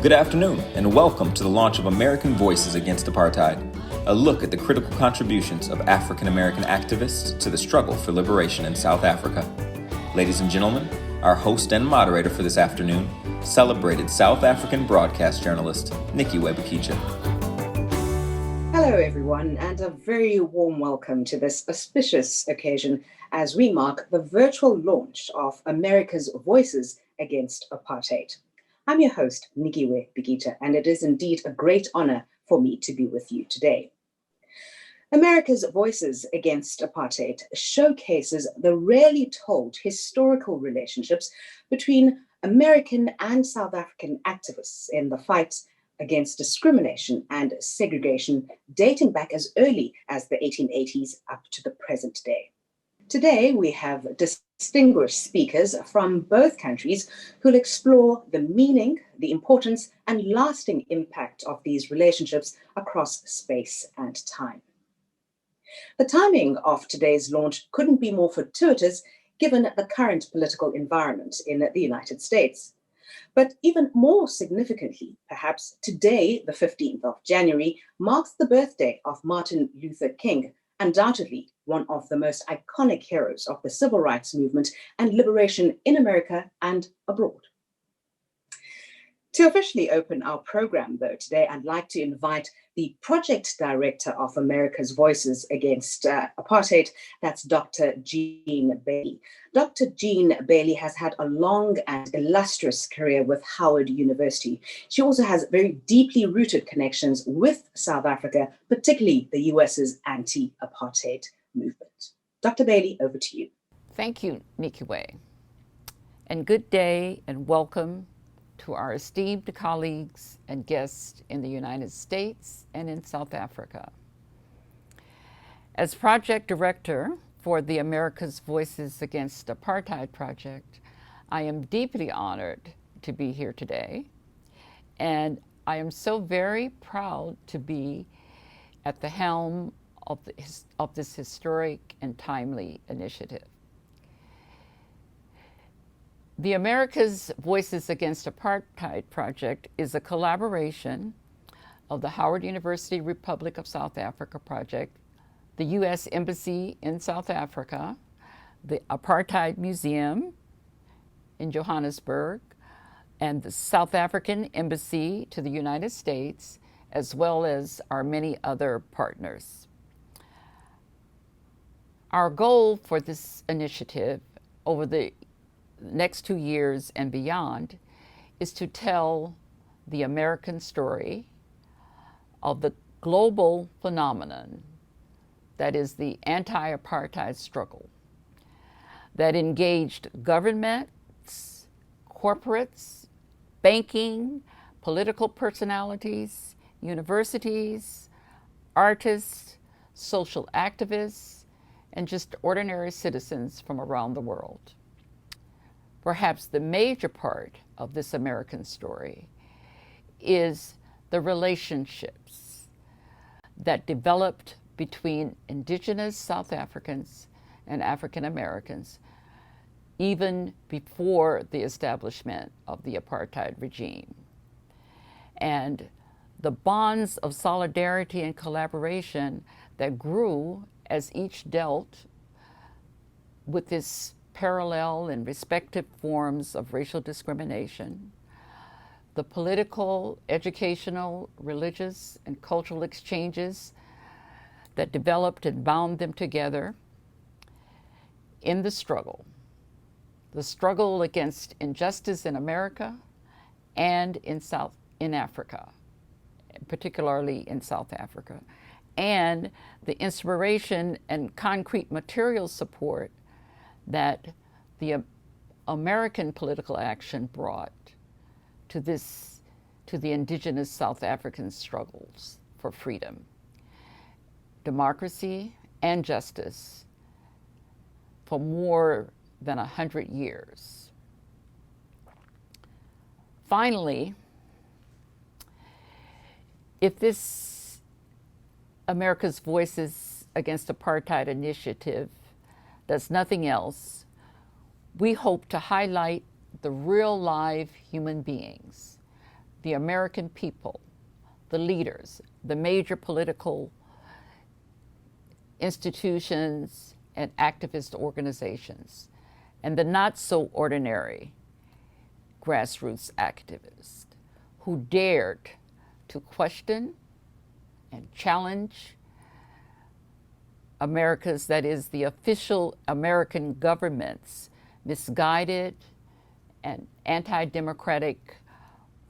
Good afternoon, and welcome to the launch of American Voices Against Apartheid, a look at the critical contributions of African American activists to the struggle for liberation in South Africa. Ladies and gentlemen, our host and moderator for this afternoon, celebrated South African broadcast journalist, Nikiwe Bikitsha. Hello everyone, and a very warm welcome to this auspicious occasion as we mark the virtual launch of America's Voices Against Apartheid. I'm your host, Nikiwe Bikitsha, and it is indeed a great honor for me to be with you today. America's Voices Against Apartheid showcases the rarely told historical relationships between American and South African activists in the fight against discrimination and segregation dating back as early as the 1880s up to the present day. Today, we have distinguished speakers from both countries who'll explore the meaning, the importance, and lasting impact of these relationships across space and time. The timing of today's launch couldn't be more fortuitous given the current political environment in the United States. But even more significantly, perhaps today, the 15th of January, marks the birthday of Martin Luther King, undoubtedly one of the most iconic heroes of the civil rights movement and liberation in America and abroad. To officially open our program, though, today, I'd like to invite the project director of America's Voices Against Apartheid, that's Dr. Jean Bailey. Dr. Jean Bailey has had a long and illustrious career with Howard University. She also has very deeply rooted connections with South Africa, particularly the US's anti-apartheid movement. Dr. Bailey, over to you. Thank you, Nikiwe. And good day and welcome to our esteemed colleagues and guests in the United States and in South Africa. As project director for the America's Voices Against Apartheid project, I am deeply honored to be here today, and I am so very proud to be at the helm of this historic and timely initiative. The America's Voices Against Apartheid project is a collaboration of the Howard University Republic of South Africa project, the U.S. Embassy in South Africa, the Apartheid Museum in Johannesburg, and the South African Embassy to the United States, as well as our many other partners. Our goal for this initiative over the next 2 years and beyond is to tell the American story of the global phenomenon that is the anti-apartheid struggle that engaged governments, corporates, banking, political personalities, universities, artists, social activists, and just ordinary citizens from around the world. Perhaps the major part of this American story is the relationships that developed between indigenous South Africans and African Americans even before the establishment of the apartheid regime. And the bonds of solidarity and collaboration that grew as each dealt with this parallel and respective forms of racial discrimination, the political, educational, religious, and cultural exchanges that developed and bound them together in the struggle against injustice in America and in Africa, particularly in South Africa, and the inspiration and concrete material support that the American political action brought to the indigenous South African struggles for freedom, democracy, and justice for more than 100 years. Finally, if this America's Voices Against Apartheid initiative does nothing else, we hope to highlight the real live human beings the American people, the leaders, the major political institutions and activist organizations, and the not so ordinary grassroots activists who dared to question and challenge America's, that is, the official American government's misguided and anti-democratic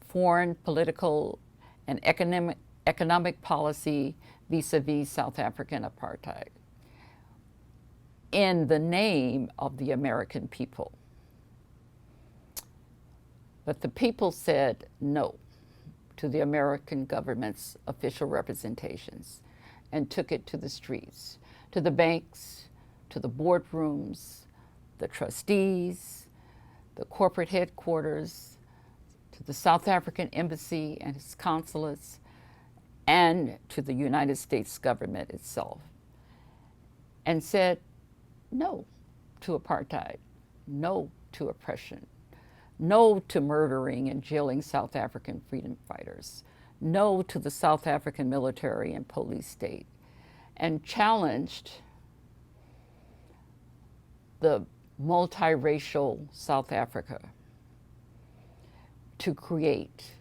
foreign political and economic policy vis-a-vis South African apartheid in the name of the American people. But the people said no to the American government's official representations and took it to the streets, to the banks, to the boardrooms, the trustees, the corporate headquarters, to the South African embassy and its consulates, and to the United States government itself, and said no to apartheid, no to oppression, no to murdering and jailing South African freedom fighters, no to the South African military and police state, and challenged the multiracial South Africa to create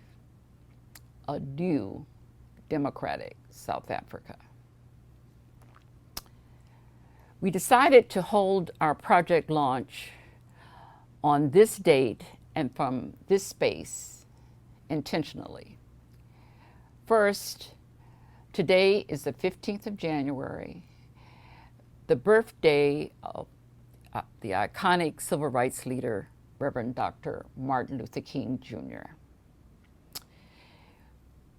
a new democratic South Africa. We decided to hold our project launch on this date and from this space intentionally. First, today is the 15th of January, the birthday of the iconic civil rights leader, Reverend Dr. Martin Luther King, Jr.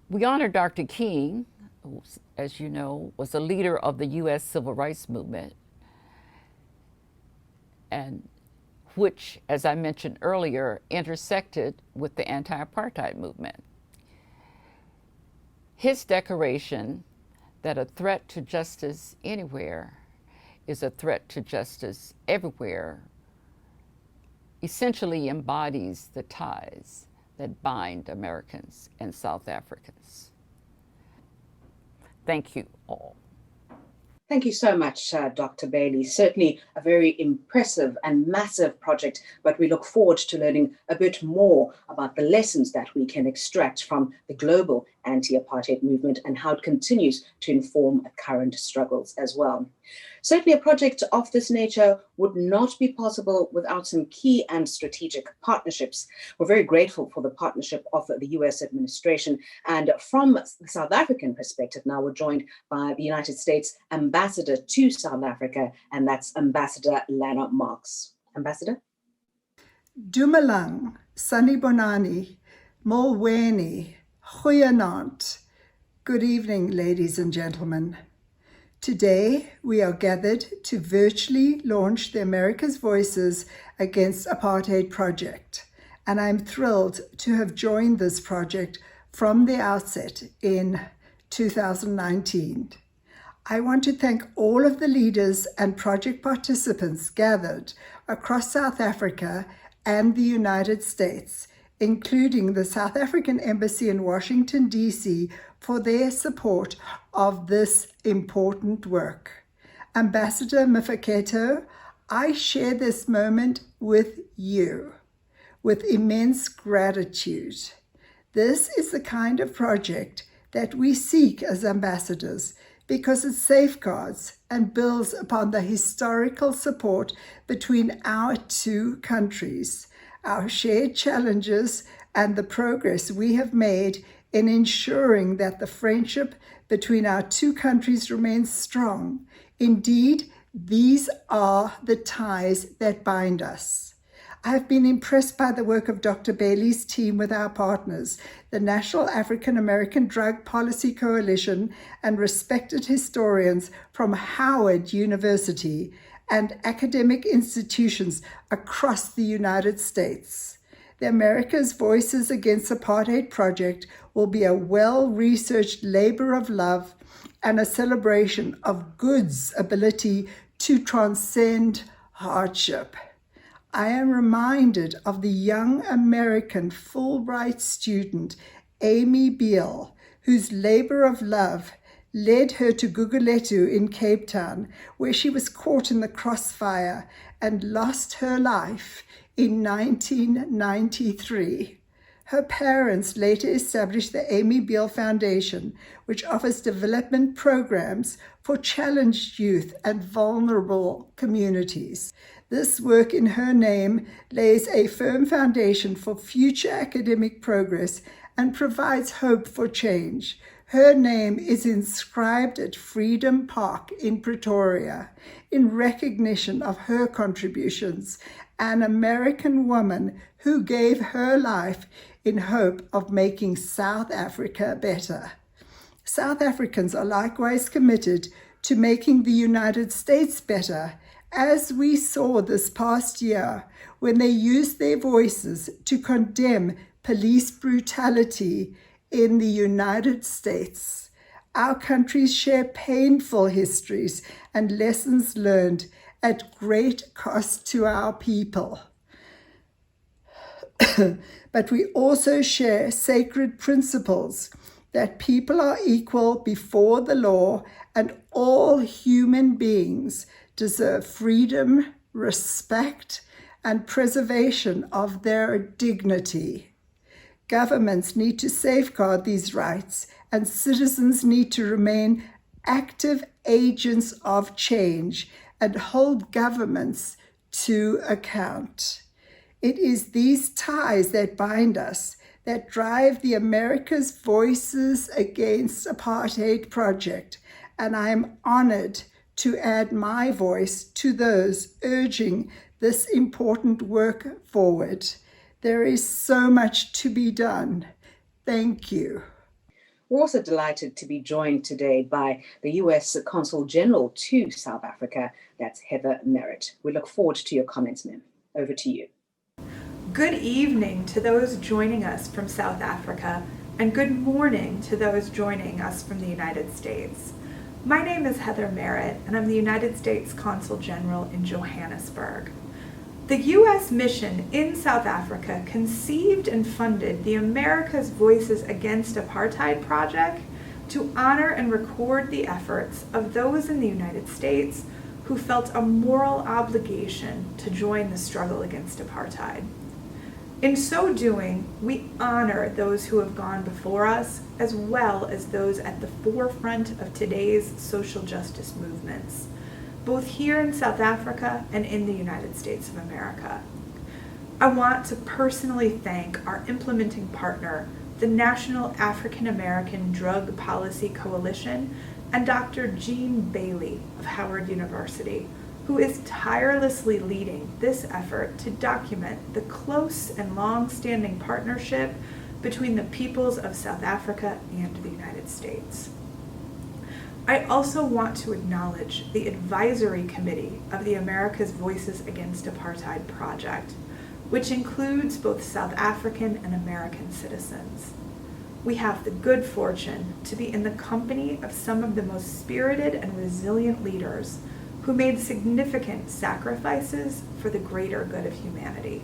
We honor Dr. King, who, as you know, was a leader of the U.S. civil rights movement, and which, as I mentioned earlier, intersected with the anti-apartheid movement. His declaration that a threat to justice anywhere is a threat to justice everywhere essentially embodies the ties that bind Americans and South Africans. Thank you all. Thank you so much, Dr. Bailey. Certainly a very impressive and massive project, but we look forward to learning a bit more about the lessons that we can extract from the global anti-apartheid movement and how it continues to inform current struggles as well. Certainly a project of this nature would not be possible without some key and strategic partnerships. We're very grateful for the partnership of the US administration. And from the South African perspective, now we're joined by the United States Ambassador to South Africa, and that's Ambassador Lana Marks. Ambassador? Dumelang, Sanibonani, Molweni, Goeienaand. Good evening, ladies and gentlemen. Today, we are gathered to virtually launch the America's Voices Against Apartheid project, and I'm thrilled to have joined this project from the outset in 2019. I want to thank all of the leaders and project participants gathered across South Africa and the United States, including the South African Embassy in Washington, D.C., for their support of this important work. Ambassador Mafeketo, I share this moment with you with immense gratitude. This is the kind of project that we seek as ambassadors because it safeguards and builds upon the historical support between our two countries, our shared challenges, and the progress we have made in ensuring that the friendship between our two countries remains strong. Indeed, these are the ties that bind us. I have been impressed by the work of Dr. Bailey's team with our partners, the National African American Drug Policy Coalition, and respected historians from Howard University and academic institutions across the United States. The America's Voices Against Apartheid project will be a well-researched labor of love and a celebration of good's ability to transcend hardship. I am reminded of the young American Fulbright student Amy Beale, whose labor of love led her to Gugulethu in Cape Town, where she was caught in the crossfire and lost her life in 1993. Her parents later established the Amy Beale Foundation, which offers development programs for challenged youth and vulnerable communities. This work in her name lays a firm foundation for future academic progress and provides hope for change. Her name is inscribed at Freedom Park in Pretoria in recognition of her contributions, an American woman who gave her life in hope of making South Africa better. South Africans are likewise committed to making the United States better, as we saw this past year when they used their voices to condemn police brutality in the United States. Our countries share painful histories and lessons learned at great cost to our people. But we also share sacred principles that people are equal before the law and all human beings deserve freedom, respect, and preservation of their dignity. Governments need to safeguard these rights, and citizens need to remain active agents of change and hold governments to account. It is these ties that bind us, that drive the America's Voices Against Apartheid project, and I am honored to add my voice to those urging this important work forward. There is so much to be done. Thank you. We're also delighted to be joined today by the US Consul General to South Africa, that's Heather Merritt. We look forward to your comments, ma'am. Over to you. Good evening to those joining us from South Africa, and good morning to those joining us from the United States. My name is Heather Merritt, and I'm the United States Consul General in Johannesburg. The U.S. mission in South Africa conceived and funded the America's Voices Against Apartheid project to honor and record the efforts of those in the United States who felt a moral obligation to join the struggle against apartheid. In so doing, we honor those who have gone before us, as well as those at the forefront of today's social justice movements, both here in South Africa and in the United States of America. I want to personally thank our implementing partner, the National African American Drug Policy Coalition, and Dr. Jean Bailey of Howard University, who is tirelessly leading this effort to document the close and long-standing partnership between the peoples of South Africa and the United States. I also want to acknowledge the advisory committee of the America's Voices Against Apartheid project, which includes both South African and American citizens. We have the good fortune to be in the company of some of the most spirited and resilient leaders who made significant sacrifices for the greater good of humanity.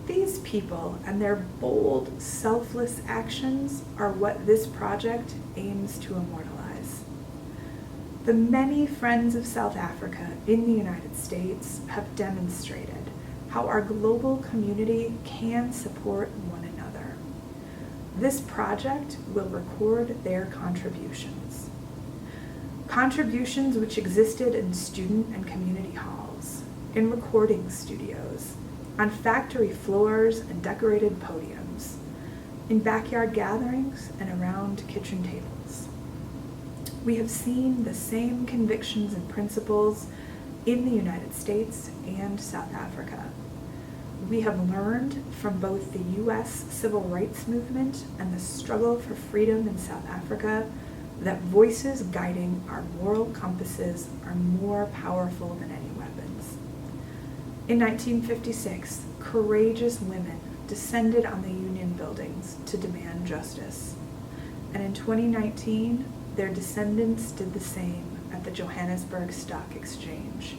These people and their bold, selfless actions are what this project aims to immortalize. The many friends of South Africa in the United States have demonstrated how our global community can support one another. This project will record their contributions. Contributions which existed in student and community halls, in recording studios, on factory floors and decorated podiums, in backyard gatherings and around kitchen tables. We have seen the same convictions and principles in the United States and South Africa. We have learned from both the U.S. civil rights movement and the struggle for freedom in South Africa that voices guiding our moral compasses are more powerful than any weapons. In 1956, courageous women descended on the Union buildings to demand justice. And in 2019, their descendants did the same at the Johannesburg Stock Exchange.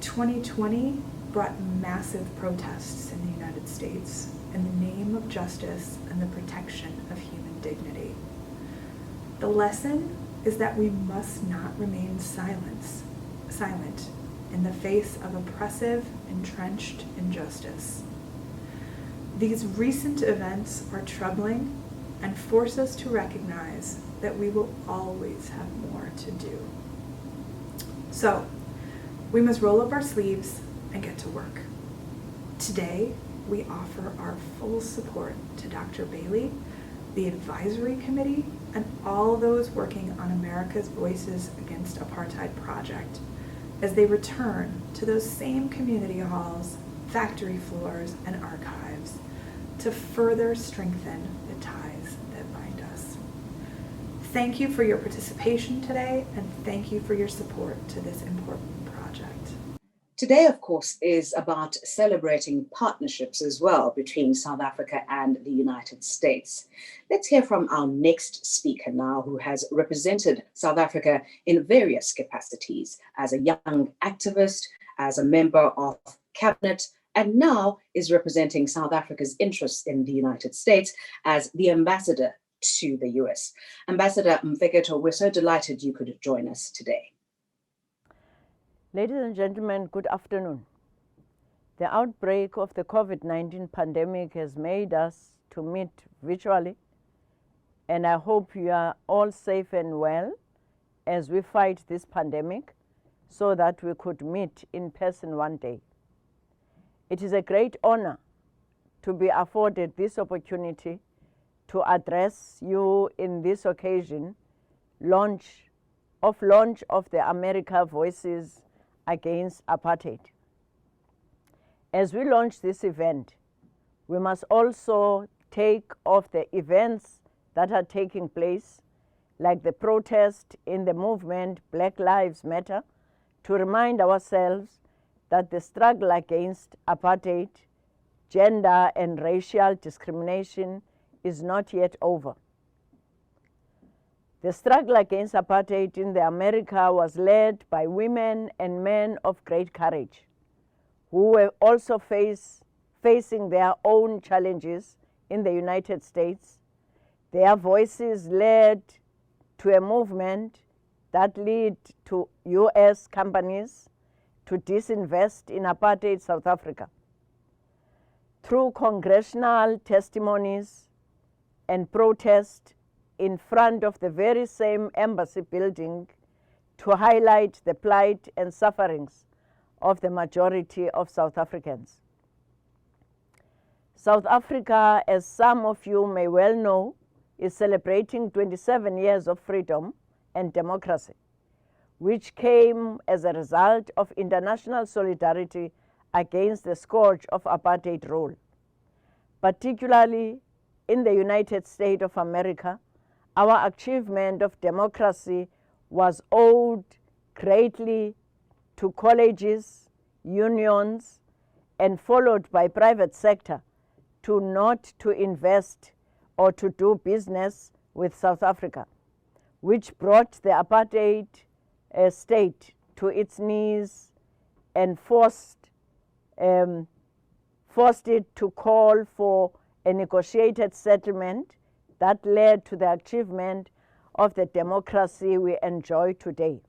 2020 brought massive protests in the United States in the name of justice and the protection of human dignity. The lesson is that we must not remain silent in the face of oppressive, entrenched injustice. These recent events are troubling and force us to recognize that we will always have more to do. So, we must roll up our sleeves and get to work. Today, we offer our full support to Dr. Bailey, the Advisory Committee, and all those working on America's Voices Against Apartheid project as they return to those same community halls, factory floors, and archives to further strengthen the ties that bind us. Thank you for your participation today, and thank you for your support to this important project. Today, of course, is about celebrating partnerships as well between South Africa and the United States. Let's hear from our next speaker now, who has represented South Africa in various capacities as a young activist, as a member of cabinet, and now is representing South Africa's interests in the United States as the ambassador to the US. Ambassador Mfeketo, we're so delighted you could join us today. Ladies and gentlemen, good afternoon. The outbreak of the COVID-19 pandemic has made us to meet virtually, and I hope you are all safe and well as we fight this pandemic so that we could meet in person one day. It is a great honor to be afforded this opportunity to address you in this occasion, launch of the America Voices Against Apartheid. As we launch this event, we must also take off the events that are taking place, like the protest in the movement Black Lives Matter, to remind ourselves that the struggle against apartheid, gender and racial discrimination is not yet over. The struggle against apartheid in America was led by women and men of great courage, who were also facing their own challenges in the United States. Their voices led to a movement that led to US companies to disinvest in apartheid South Africa. Through congressional testimonies and protest in front of the very same embassy building to highlight the plight and sufferings of the majority of South Africans. South Africa, as some of you may well know, is celebrating 27 years of freedom and democracy, which came as a result of international solidarity against the scourge of apartheid rule. Particularly in the United States of America, our achievement of democracy was owed greatly to colleges, unions, and followed by private sector not to invest or to do business with South Africa, which brought the apartheid state to its knees and forced it to call for a negotiated settlement that led to the achievement of the democracy we enjoy today.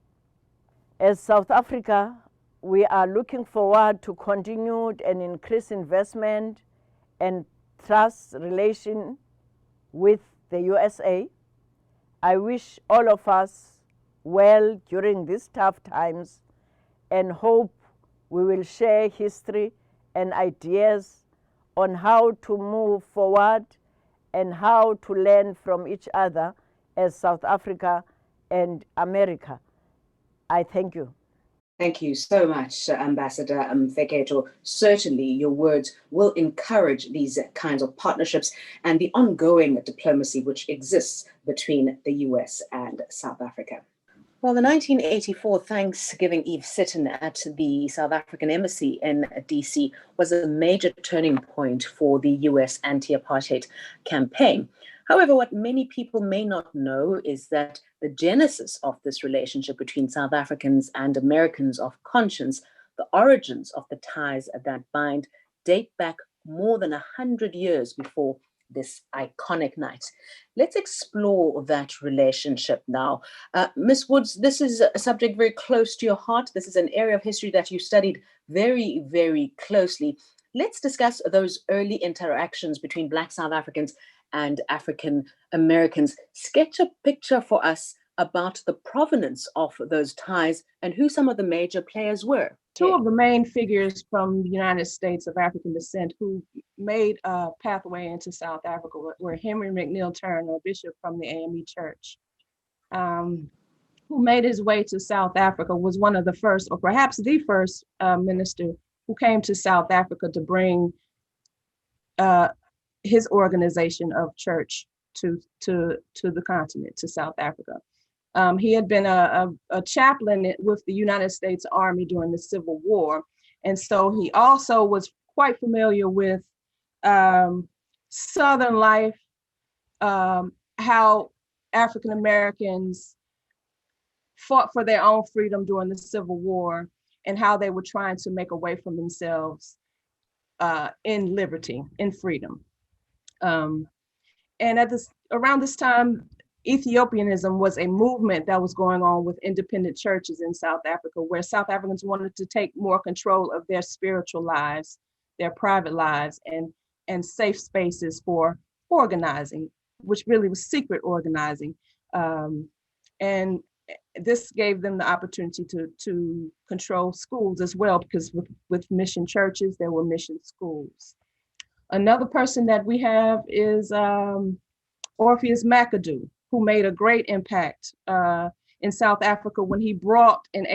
As South Africa, we are looking forward to continued and increased investment and trust relation with the USA. I wish all of us well during these tough times and hope we will share history and ideas on how to move forward and how to learn from each other as South Africa and America. I thank you. Thank you so much, Ambassador Mfeketo. Certainly, your words will encourage these kinds of partnerships and the ongoing diplomacy which exists between the US and South Africa. Well, the 1984 Thanksgiving Eve sit-in at the South African Embassy in DC was a major turning point for the US anti-apartheid campaign. However, what many people may not know is that the genesis of this relationship between South Africans and Americans of conscience, the origins of the ties that bind, date back more than 100 years before this iconic night. Let's explore that relationship now. Ms. Woods, this is a subject very close to your heart. This is an area of history that you studied very, very closely. Let's discuss those early interactions between Black South Africans and African Americans. Sketch a picture for us about the provenance of those ties and who some of the major players were. Two of the main figures from the United States of African descent who made a pathway into South Africa were Henry McNeil Turner, a bishop from the AME Church, who made his way to South Africa, was one of the first, or perhaps the first minister who came to South Africa to bring his organization of church to the continent, to South Africa. He had been a chaplain with the United States Army during the Civil War. And so he also was quite familiar with Southern life, how African Americans fought for their own freedom during the Civil War, and how they were trying to make a way for themselves in liberty, in freedom. And around this time, Ethiopianism was a movement that was going on with independent churches in South Africa, where South Africans wanted to take more control of their spiritual lives, their private lives, and safe spaces for organizing, which really was secret organizing. And this gave them the opportunity to control schools as well, because with mission churches, there were mission schools. Another person that we have is Orpheus McAdoo, who made a great impact in South Africa when he brought in the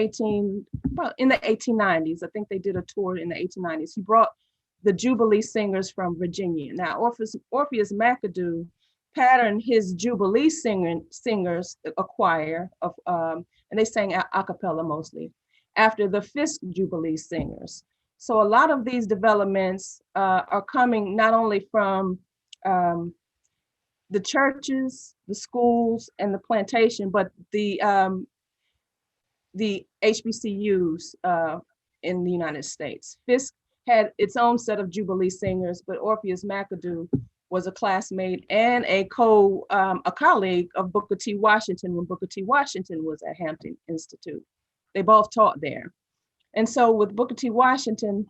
1890s, I think they did a tour in the 1890s, he brought the Jubilee Singers from Virginia. Now, Orpheus McAdoo patterned his Jubilee singers, a choir, and they sang a cappella mostly, after the Fisk Jubilee Singers. So a lot of these developments are coming not only from the churches, the schools, and the plantation, but the HBCUs in the United States. Fisk had its own set of Jubilee Singers, but Orpheus McAdoo was a classmate and a colleague of Booker T. Washington when Booker T. Washington was at Hampton Institute. They both taught there. And so with Booker T. Washington,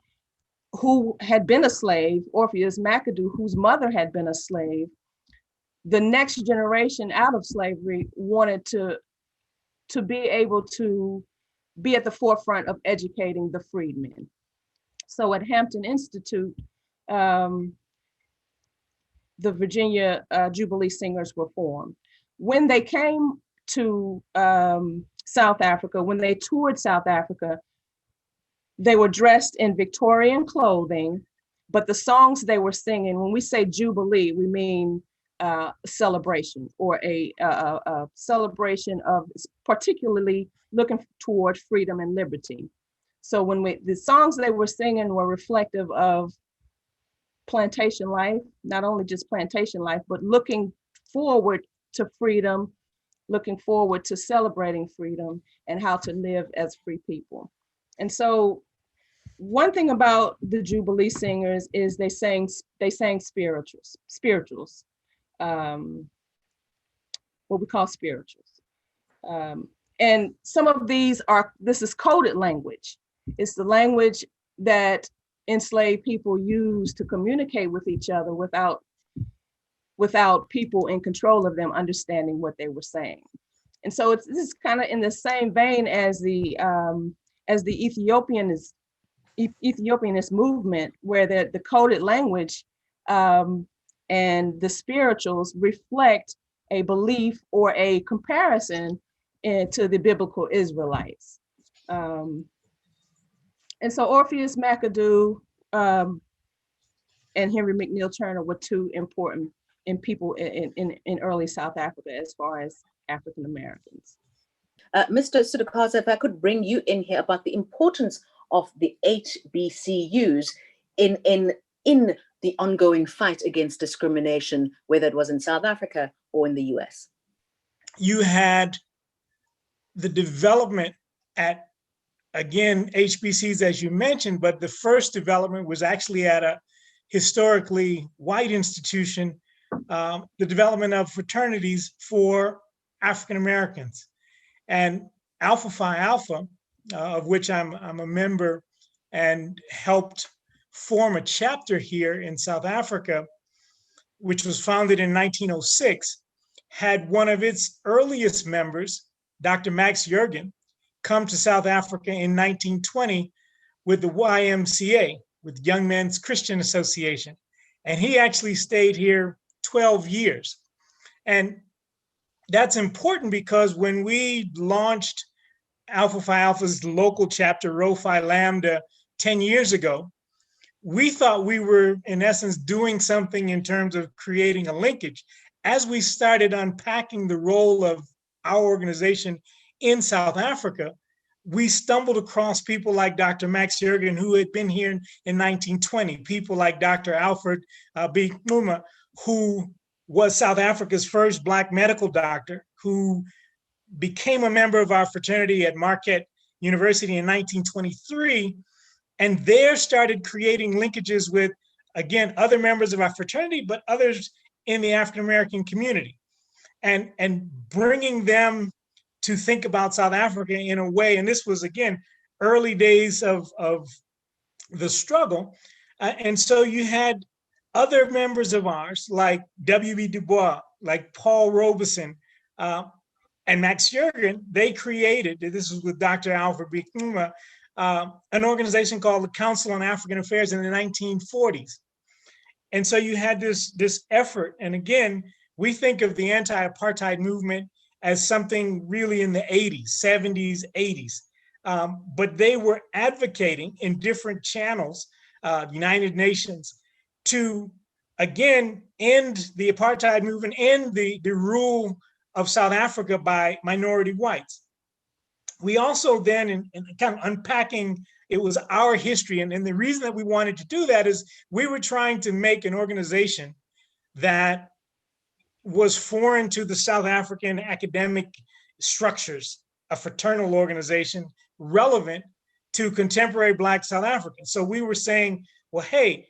who had been a slave, Orpheus McAdoo, whose mother had been a slave, the next generation out of slavery wanted to be able to be at the forefront of educating the freedmen. So at Hampton Institute, the Virginia Jubilee Singers were formed. When they came to South Africa, when they toured South Africa, they were dressed in Victorian clothing, but the songs they were singing, when we say Jubilee, we mean celebration, or a celebration of particularly looking toward freedom and liberty. So when the songs they were singing were reflective of plantation life, not only just plantation life, but looking forward to freedom, looking forward to celebrating freedom and how to live as free people. And so one thing about the Jubilee Singers is they sang spirituals, what we call spirituals. And some of these this is coded language. It's the language that enslaved people used to communicate with each other without people in control of them understanding what they were saying. And so this is kind of in the same vein as the Ethiopianist movement, where the coded language and the spirituals reflect a belief or a comparison to the biblical Israelites. And so Orpheus McAdoo and Henry McNeil Turner were two important people in early South Africa as far as African Americans. Mr. Sudakaza, if I could bring you in here about the importance of the HBCUs in the ongoing fight against discrimination, whether it was in South Africa or in the US. You had the development at, again, HBCs, as you mentioned, but the first development was actually at a historically white institution, the development of fraternities for African Americans. And Alpha Phi Alpha, of which I'm a member and helped form a chapter here in South Africa, which was founded in 1906, had one of its earliest members, Dr. Max Jurgen, come to South Africa in 1920 with the YMCA, with Young Men's Christian Association. And he actually stayed here 12 years. And that's important because when we launched Alpha Phi Alpha's local chapter, Rho Phi Lambda, 10 years ago, we thought we were, in essence, doing something in terms of creating a linkage. As we started unpacking the role of our organization in South Africa, we stumbled across people like Dr. Max Jurgen, who had been here in 1920, people like Dr. Alfred B. Numa, who was South Africa's first Black medical doctor, who became a member of our fraternity at Marquette University in 1923, and there started creating linkages with, again, other members of our fraternity, but others in the African-American community, and bringing them to think about South Africa in a way. And this was, again, early days of the struggle. And so you had other members of ours, like W.B. Du Bois, like Paul Robeson, and Max Jurgen. They created, this was with Dr. Alfred B. Numa, an organization called the Council on African Affairs in the 1940s. And so you had this effort. And again, we think of the anti-apartheid movement as something really in the 80s, 70s, 80s. But they were advocating in different channels, United Nations, to, again, end the apartheid movement, end the rule of South Africa by minority whites. We also then, in kind of unpacking, it was our history. And the reason that we wanted to do that is we were trying to make an organization that was foreign to the South African academic structures, a fraternal organization relevant to contemporary Black South Africans. So we were saying, well, hey,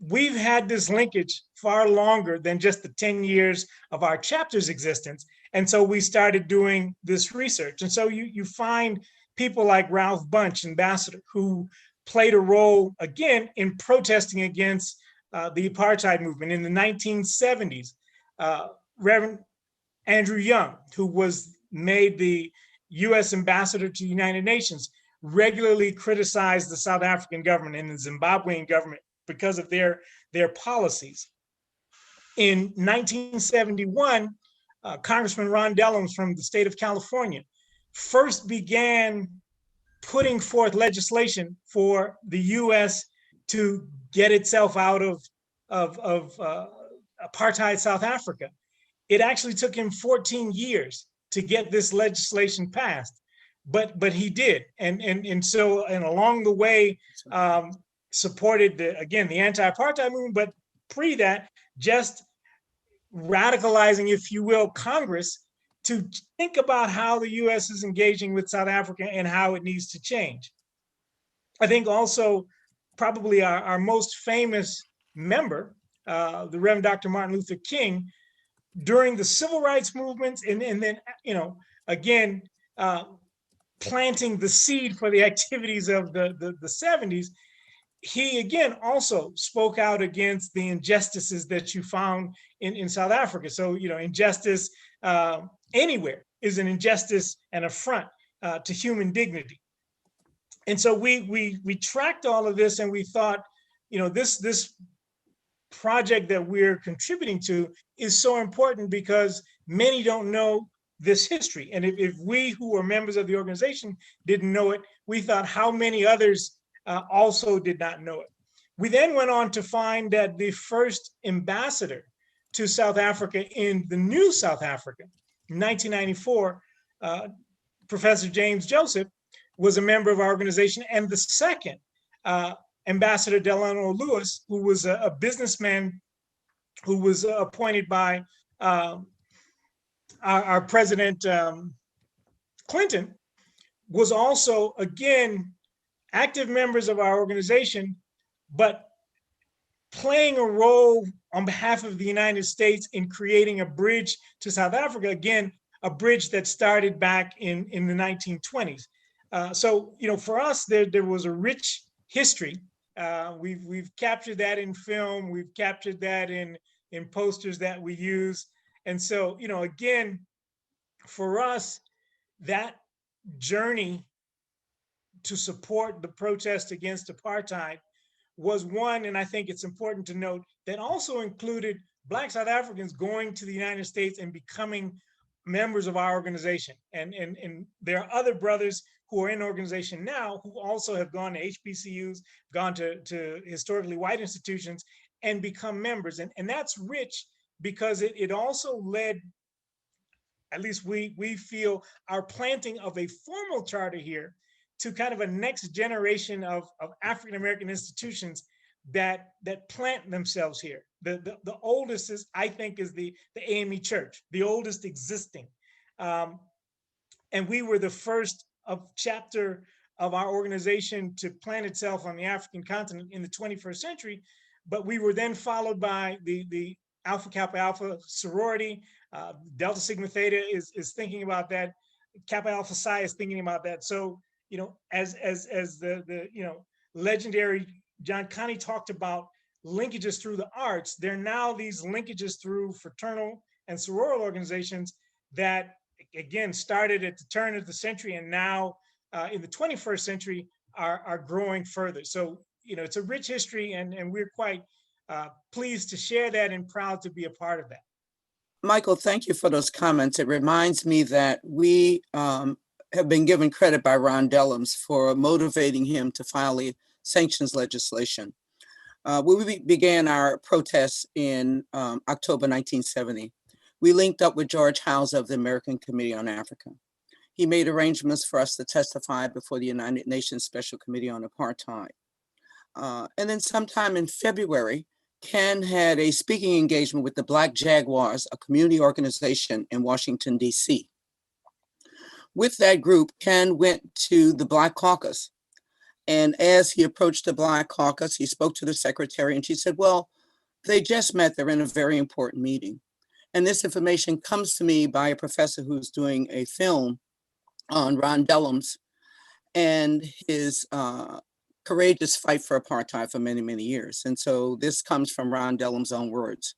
we've had this linkage far longer than just the 10 years of our chapter's existence. And so we started doing this research. And so you find people like Ralph Bunche, ambassador, who played a role, again, in protesting against the apartheid movement. In the 1970s, Reverend Andrew Young, who was made the US ambassador to the United Nations, regularly criticized the South African government and the Zimbabwean government because of their policies. In 1971, Congressman Ron Dellums from the state of California first began putting forth legislation for the US to get itself out of apartheid South Africa. It actually took him 14 years to get this legislation passed, but he did. And so along the way, supported the anti-apartheid movement, but pre that, just radicalizing, if you will, Congress to think about how the US is engaging with South Africa and how it needs to change. I think also probably our most famous member, the Reverend Dr. Martin Luther King, during the civil rights movements, and then, again, planting the seed for the activities of the 70s, he again also spoke out against the injustices that you found in South Africa. So, injustice anywhere is an injustice and affront to human dignity. And so we tracked all of this, and we thought, this project that we're contributing to is so important because many don't know this history. And if we who are members of the organization didn't know it, we thought how many others also did not know it. We then went on to find that the first ambassador to South Africa in the new South Africa in 1994, Professor James Joseph, was a member of our organization, and the second, Ambassador Delano Lewis, who was a businessman who was appointed by our President Clinton, was also, again, active members of our organization, but playing a role on behalf of the United States in creating a bridge to South Africa, again, a bridge that started back in the 1920s. So, for us, there was a rich history. We've captured that in film. We've captured that in posters that we use. And so, again, for us, that journey to support the protest against apartheid was one, and I think it's important to note, that also included Black South Africans going to the United States and becoming members of our organization. And there are other brothers who are in the organization now who also have gone to HBCUs, gone to historically white institutions and become members. And that's rich because it also led, at least we feel, our planting of a formal charter here to kind of a next generation of African-American institutions that plant themselves here. The oldest is, I think, is the AME Church, the oldest existing. And we were the first chapter of our organization to plant itself on the African continent in the 21st century. But we were then followed by the Alpha Kappa Alpha sorority. Delta Sigma Theta is thinking about that. Kappa Alpha Psi is thinking about that. So, as the legendary John Connie talked about linkages through the arts, there are now these linkages through fraternal and sororal organizations that, again, started at the turn of the century and now in the 21st century are growing further. So, it's a rich history, and we're quite pleased to share that and proud to be a part of that. Michael, thank you for those comments. It reminds me that we have been given credit by Ron Dellums for motivating him to file a sanctions legislation. When we began our protests in October 1970, we linked up with George Hauser of the American Committee on Africa. He made arrangements for us to testify before the United Nations Special Committee on Apartheid. And then sometime in February, Ken had a speaking engagement with the Black Jaguars, a community organization in Washington, D.C. With that group, Ken went to the Black Caucus. And as he approached the Black Caucus, he spoke to the secretary and she said, well, they just met, they're in a very important meeting. And this information comes to me by a professor who's doing a film on Ron Dellums and his courageous fight for apartheid for many, many years. And so this comes from Ron Dellums' own words.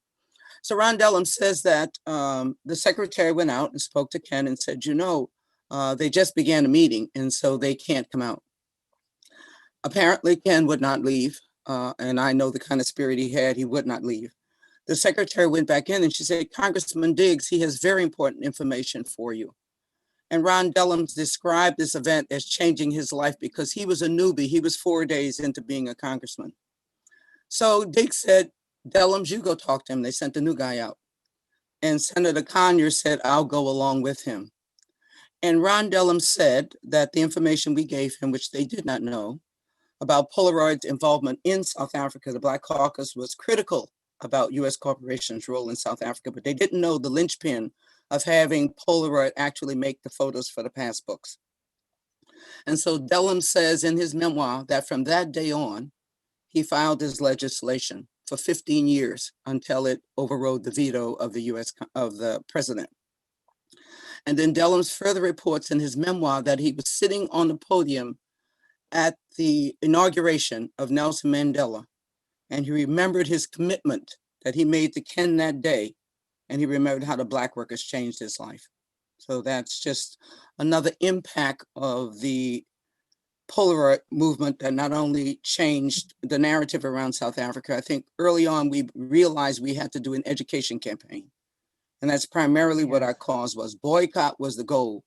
So Ron Dellums says that the secretary went out and spoke to Ken and said, they just began a meeting and so they can't come out. Apparently Ken would not leave. And I know the kind of spirit he had, he would not leave. The secretary went back in and she said, Congressman Diggs, he has very important information for you. And Ron Dellums described this event as changing his life because he was a newbie. He was 4 days into being a congressman. So Diggs said, Dellums, you go talk to him. They sent the new guy out. And Senator Conyers said, I'll go along with him. And Ron Dellums said that the information we gave him, which they did not know, about Polaroid's involvement in South Africa, the Black Caucus was critical about US corporations' role in South Africa, but they didn't know the linchpin of having Polaroid actually make the photos for the passbooks. And so Dellums says in his memoir that from that day on, he filed his legislation for 15 years until it overrode the veto of the president. And then Dellums further reports in his memoir that he was sitting on the podium at the inauguration of Nelson Mandela, and he remembered his commitment that he made to Ken that day, and he remembered how the Black workers changed his life. So that's just another impact of the Polaroid movement that not only changed the narrative around South Africa. I think early on we realized we had to do an education campaign. And that's primarily what our cause was. Boycott was the goal,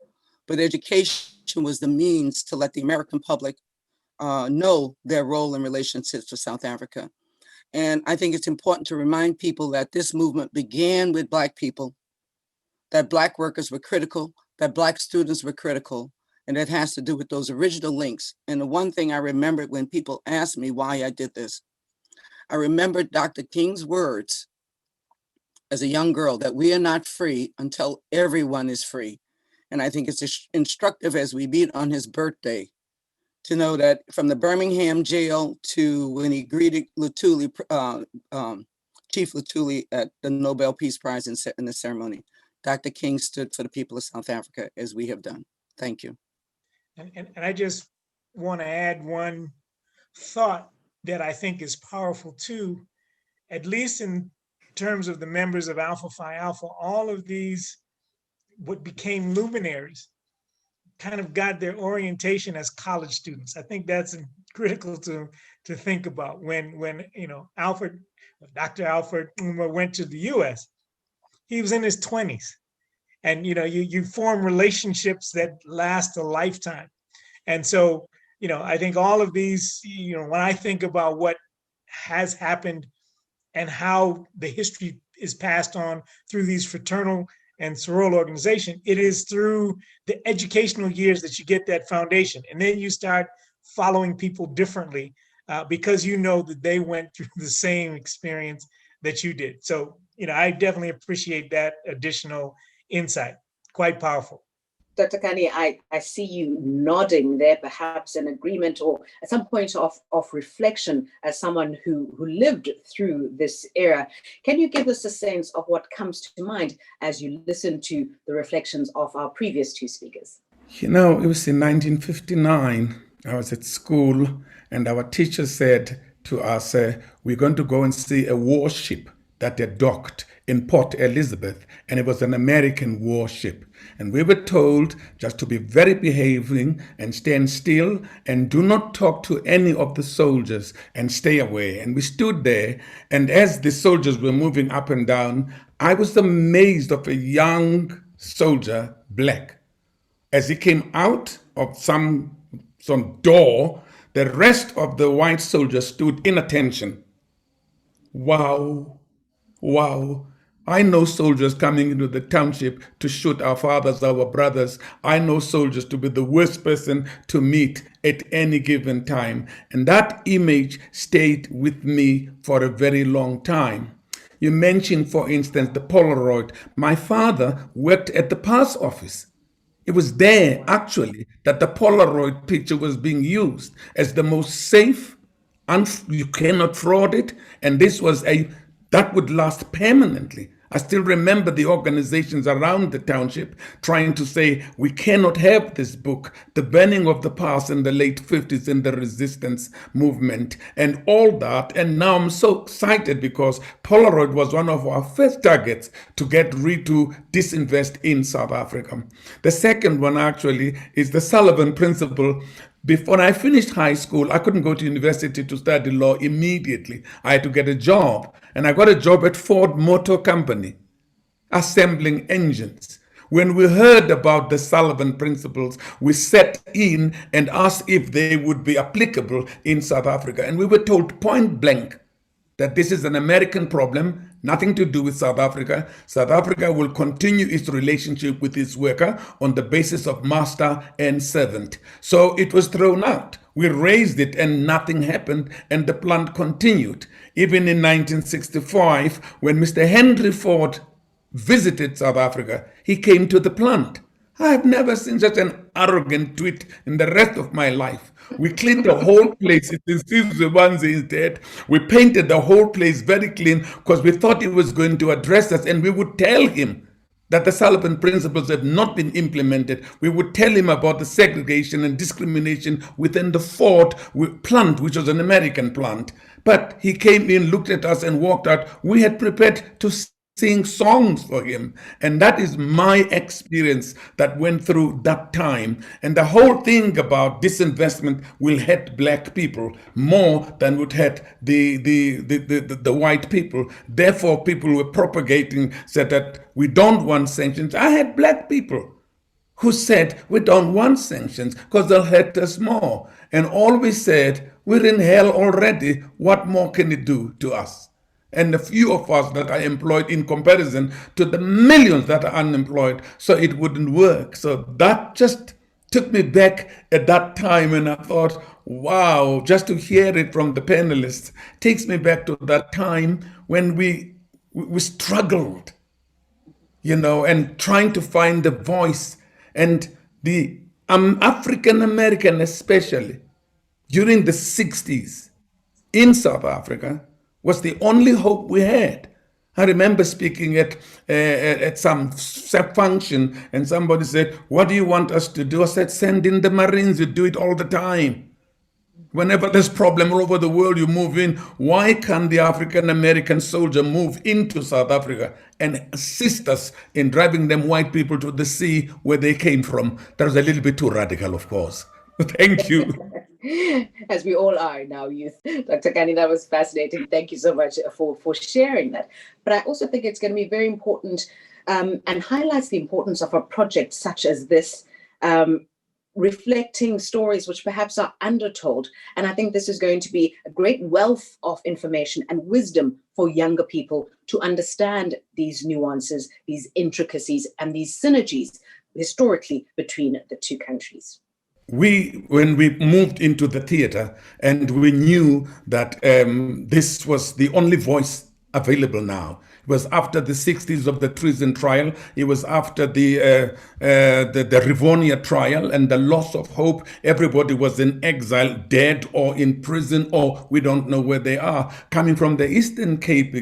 but education was the means to let the American public know their role in relationships to South Africa. And I think it's important to remind people that this movement began with Black people, that Black workers were critical, that Black students were critical, and it has to do with those original links. And the one thing I remembered when people asked me why I did this, I remembered Dr. King's words as a young girl that we are not free until everyone is free. And I think it's instructive as we meet on his birthday to know that from the Birmingham jail to when he greeted Lutuli, Chief Lutuli at the Nobel Peace Prize in the ceremony, Dr. King stood for the people of South Africa as we have done. Thank you. And I just want to add one thought that I think is powerful too, at least in terms of the members of Alpha Phi Alpha. All of these, what became luminaries, kind of got their orientation as college students. I think that's critical to think about when Dr. Alfred Umar went to the US. He was in his 20s. And you form relationships that last a lifetime. And so, I think all of these, when I think about what has happened and how the history is passed on through these fraternal and sorority organization, it is through the educational years that you get that foundation. And then you start following people differently because you know that they went through the same experience that you did. So, I definitely appreciate that additional insight. Quite powerful. Dr. Kani, I see you nodding there, perhaps an agreement or at some point of reflection as someone who lived through this era. Can you give us a sense of what comes to mind as you listen to the reflections of our previous two speakers? It was in 1959. I was at school and our teacher said to us, we're going to go and see a warship that had docked in Port Elizabeth, and it was an American warship. And we were told just to be very behaving and stand still and do not talk to any of the soldiers and stay away. And we stood there, and as the soldiers were moving up and down, I was amazed of a young soldier, black. As he came out of some door, the rest of the white soldiers stood in attention. Wow. I know soldiers coming into the township to shoot our fathers, our brothers. I know soldiers to be the worst person to meet at any given time. And that image stayed with me for a very long time. You mentioned, for instance, the Polaroid. My father worked at the pass office. It was there, actually, that the Polaroid picture was being used as the most safe, you cannot fraud it. And this was that would last permanently. I still remember the organizations around the township trying to say, we cannot have this book, the burning of the past in the late 50s in the resistance movement and all that. And now I'm so excited because Polaroid was one of our first targets to get to disinvest in South Africa. The second one actually is the Sullivan Principle. Before I finished high school, I couldn't go to university to study law immediately. I had to get a job. And I got a job at Ford Motor Company, assembling engines. When we heard about the Sullivan Principles, we sat in and asked if they would be applicable in South Africa. And we were told point blank that this is an American problem, nothing to do with South Africa. South Africa will continue its relationship with its worker on the basis of master and servant. So it was thrown out. We raised it and nothing happened, and the plant continued. Even in 1965, when Mr. Henry Ford visited South Africa, he came to the plant. I have never seen such an arrogant tweet in the rest of my life. We cleaned the whole place. It is the ones is dead. We painted the whole place very clean because we thought he was going to address us, and we would tell him that the Sullivan Principles have not been implemented. We would tell him about the segregation and discrimination within the Ford plant, which was an American plant. But he came in, looked at us, and walked out. We had prepared to sing songs for him. And that is my experience that went through that time. And the whole thing about disinvestment will hurt black people more than would hurt the white people. Therefore, people were propagating, said that we don't want sanctions. I had black people who said, we don't want sanctions because they'll hurt us more. And all we said, we're in hell already. What more can it do to us? And the few of us that are employed in comparison to the millions that are unemployed, so it wouldn't work. So that just took me back at that time, and I thought, wow, just to hear it from the panelists takes me back to that time when we struggled, and trying to find a voice. And the African American especially during the 60s in South Africa was the only hope we had. I remember speaking at some function, and somebody said, "What do you want us to do?" I said, "Send in the Marines, you do it all the time. Whenever there's problem all over the world, you move in. Why can't the African American soldier move into South Africa and assist us in driving them white people to the sea where they came from?" That was a little bit too radical, of course. Thank you. As we all are now, youth. Dr. Kani, that was fascinating. Thank you so much for sharing that. But I also think it's going to be very important and highlights the importance of a project such as this, reflecting stories which perhaps are undertold. And I think this is going to be a great wealth of information and wisdom for younger people to understand these nuances, these intricacies, and these synergies historically between the two countries. When we moved into the theater and we knew that this was the only voice available now. It was after the 60s of the treason trial. It was after the Rivonia trial and the loss of hope. Everybody was in exile, dead or in prison, or we don't know where they are. Coming from the Eastern Cape,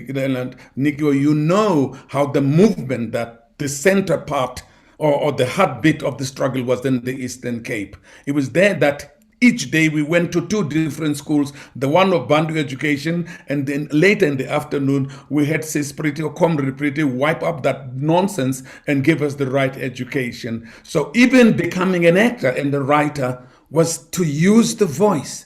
Nico, you know how the movement, that the center part or the heartbeat of the struggle was in the Eastern Cape. It was there that each day we went to two different schools, the one of Bantu education, and then later in the afternoon, we had Sis Pretty or Comrade Pretty wipe up that nonsense and give us the right education. So even becoming an actor and a writer was to use the voice,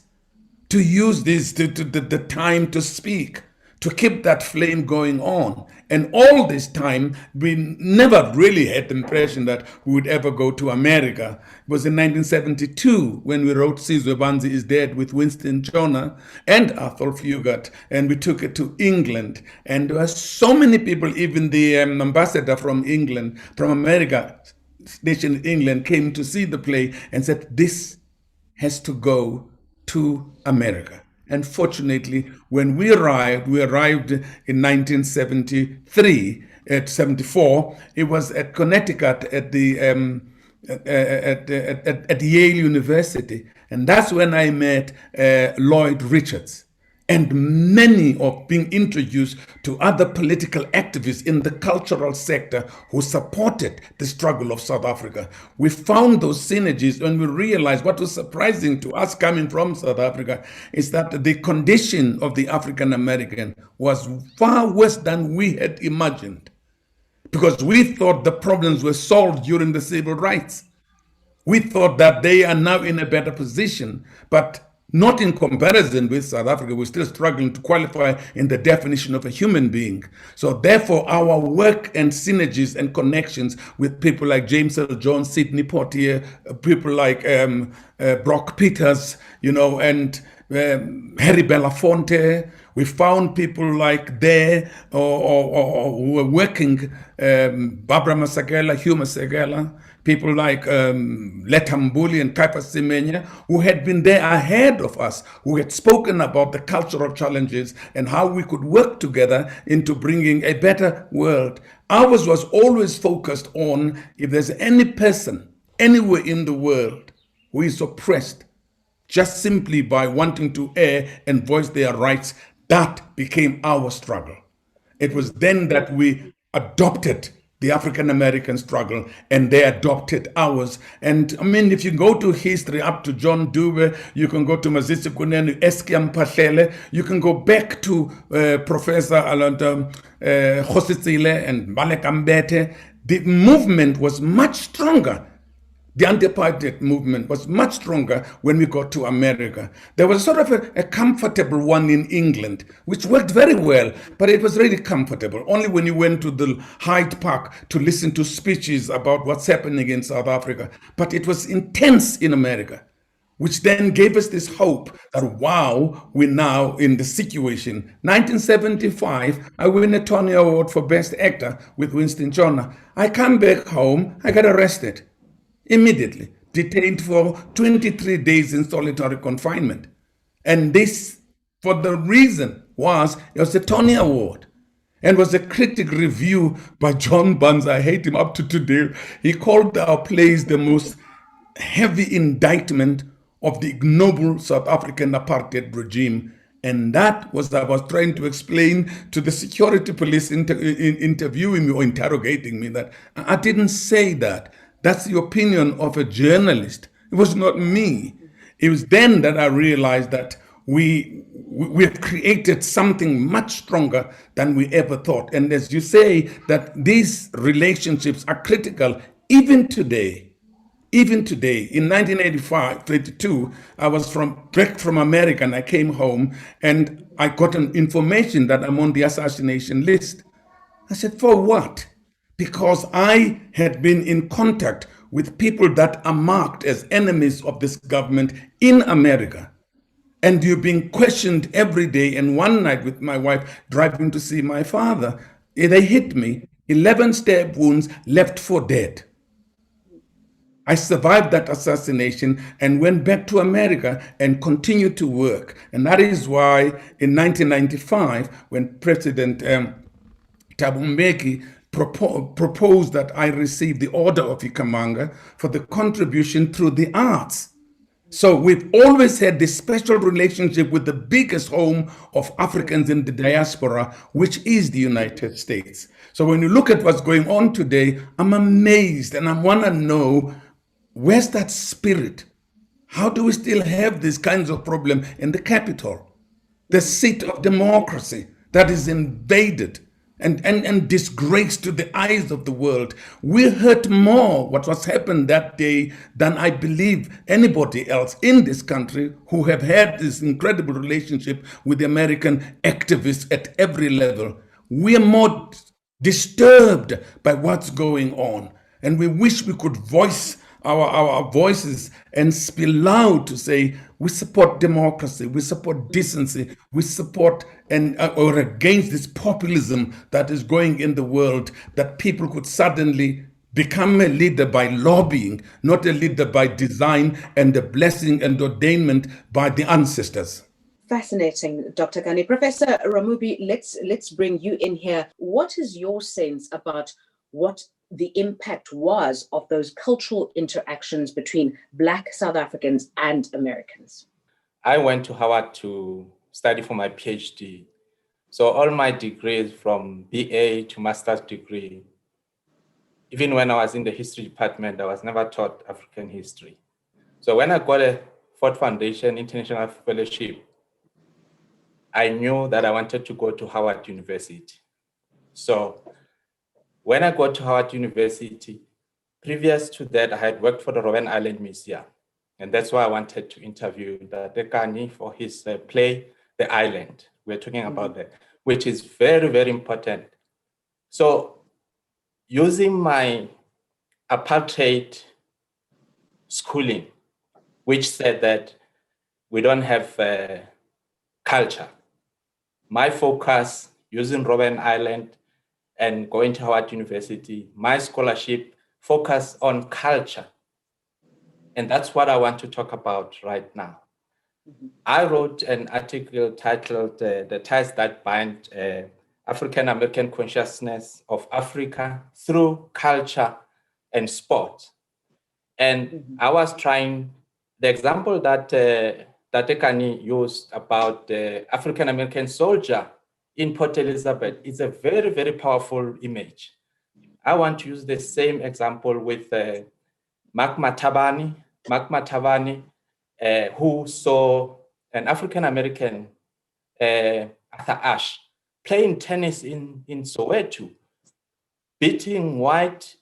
to use this, the time to speak, to keep that flame going on. And all this time, we never really had the impression that we would ever go to America. It was in 1972 when we wrote Sizwe Banzi is Dead with Winston Chona and Athol Fugard, and we took it to England. And there were so many people, even the ambassador from England, from America, stationed in England, came to see the play and said, "This has to go to America." And fortunately, when we arrived in 1973, at 74. It was at Connecticut at the at Yale University, and that's when I met Lloyd Richards. And many of being introduced to other political activists in the cultural sector who supported the struggle of South Africa. We found those synergies when we realized what was surprising to us coming from South Africa is that the condition of the African American was far worse than we had imagined, because we thought the problems were solved during the civil rights. We thought that they are now in a better position, but not in comparison with South Africa. We're still struggling to qualify in the definition of a human being. So therefore, our work and synergies and connections with people like James Earl Jones, Sidney Poitier, people like Brock Peters, and Harry Belafonte. We found people like there who were working, Barbara Masakela, Hugh Masakela, people like Letambuli and Kaipa Semenya, who had been there ahead of us, who had spoken about the cultural challenges and how we could work together into bringing a better world. Ours was always focused on, if there's any person anywhere in the world who is oppressed just simply by wanting to air and voice their rights, that became our struggle. It was then that we adopted the African American struggle, and they adopted ours. And I mean, if you go to history up to John Dube, you can go to Mazisi Kunenu, Eskiam Pahlele, you can go back to Professor Khositsile and Malek Ambete. The movement was much stronger. The anti-apartheid movement was much stronger when we got to America. There was sort of a comfortable one in England, which worked very well, but it was really comfortable. Only when you went to the Hyde Park to listen to speeches about what's happening in South Africa. But it was intense in America, which then gave us this hope that, wow, we're now in the situation. 1975, I win a Tony Award for Best Actor with Winston Chona. I come back home, I got arrested. Immediately detained for 23 days in solitary confinement. And this, for the reason was, it was a Tony Award and was a critic review by John Barnes. I hate him up to today. He called our plays the most heavy indictment of the ignoble South African apartheid regime. And that was I was trying to explain to the security police interviewing me or interrogating me, that I didn't say that. That's the opinion of a journalist. It was not me. It was then that I realized that we have created something much stronger than we ever thought. And as you say, that these relationships are critical even today. Even today, in 1985, 32, I was back from America and I came home and I got an information that I'm on the assassination list. I said, for what? Because I had been in contact with people that are marked as enemies of this government in America. And you're being questioned every day. And one night with my wife driving to see my father, they hit me, 11 stab wounds, left for dead. I survived that assassination and went back to America and continued to work. And that is why in 1995, when President Thabo Mbeki proposed that I receive the Order of Ikamanga for the contribution through the arts. So we've always had this special relationship with the biggest home of Africans in the diaspora, which is the United States. So when you look at what's going on today, I'm amazed and I want to know, where's that spirit? How do we still have these kinds of problems in the capital? The seat of democracy that is invaded and disgraced to the eyes of the world. We hurt more what was happened that day than I believe anybody else in this country who have had this incredible relationship with the American activists at every level. We are more disturbed by what's going on. And we wish we could voice our voices and speak loud to say, we support democracy, we support decency, we support or against this populism that is going in the world, that people could suddenly become a leader by lobbying, not a leader by design and a blessing and ordainment by the ancestors. Fascinating, Dr. Kani. Professor Ramubi, let's bring you in here. What is your sense about what the impact was of those cultural interactions between Black South Africans and Americans? I went to Howard to study for my PhD. So all my degrees from BA to master's degree, even when I was in the history department, I was never taught African history. So when I got a Ford Foundation International Fellowship, I knew that I wanted to go to Howard University. So when I got to Howard University, previous to that, I had worked for the Robben Island Museum. And that's why I wanted to interview Kani for his play, The Island. We're talking about that, which is very, very important. So using my apartheid schooling, which said that we don't have culture, my focus using Robben Island and going to Howard University, my scholarship focus on culture. And that's what I want to talk about right now. I wrote an article titled The Ties That Bind African American Consciousness of Africa Through Culture and Sport. And I was trying, the example that Kani used about the African American soldier in Port Elizabeth is a very, very powerful image. I want to use the same example with Mark Matabane, who saw an African American, Arthur Ashe, playing tennis in Soweto, beating white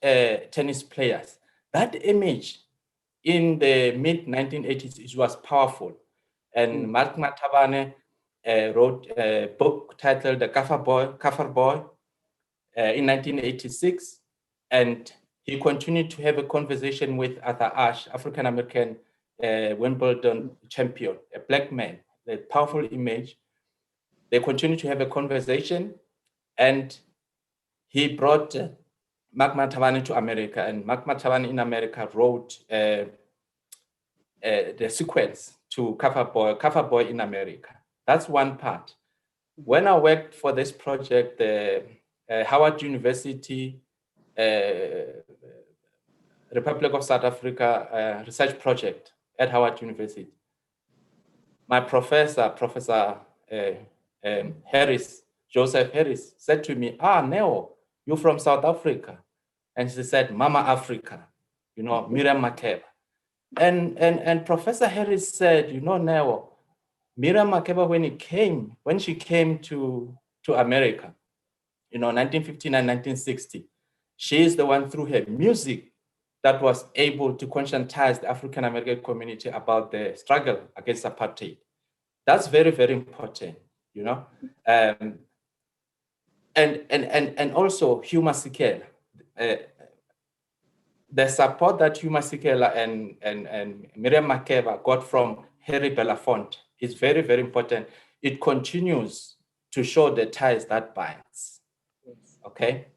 tennis players. That image in the mid-1980s, it was powerful. And Mark Matabane wrote a book titled The Kafir Boy in 1986. And he continued to have a conversation with Arthur Ashe, African-American Wimbledon champion, a Black man, a powerful image. They continued to have a conversation, and he brought Mark Matabane to America, and Mark Matabane in America wrote the sequence to Kafir Boy in America. That's one part. When I worked for this project, the Howard University Republic of South Africa research project, at Howard University. My professor, Professor Harris, Joseph Harris, said to me, Neo, you're from South Africa. And she said, Mama Africa, Miriam Makeba. And Professor Harris said, Neo, Miriam Makeba, when she came to America, 1959, 1960, she is the one through her music that was able to conscientize the African American community about the struggle against apartheid. That's very, very important, and also Hugh Masekela. The support that Hugh Masekela and Miriam Makeba got from Harry Belafonte is very, very important. It continues to show the ties that binds. Okay,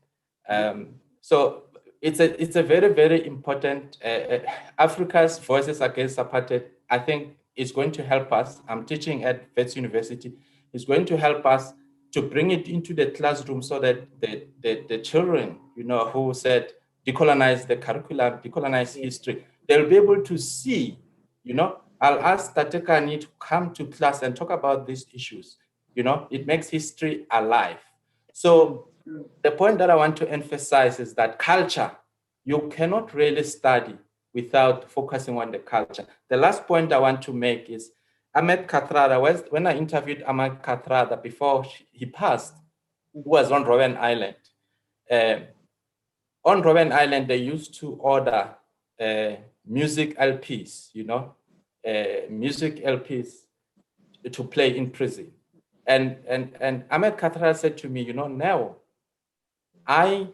so it's a very, very important. Africa's Voices Against Apartheid, I think, is going to help us. I'm teaching at Wits University. It's going to help us to bring it into the classroom so that the children, who said decolonize the curriculum, decolonize history, they'll be able to see. I'll ask Tatekani to come to class and talk about these issues. It makes history alive. So the point that I want to emphasize is that culture, you cannot really study without focusing on the culture. The last point I want to make is Ahmed Kathrada. When I interviewed Ahmed Kathrada before he passed, who was on Robben Island. On Robben Island, they used to order music LPs, music LPs to play in prison. And Ahmed Kathrada said to me, now, I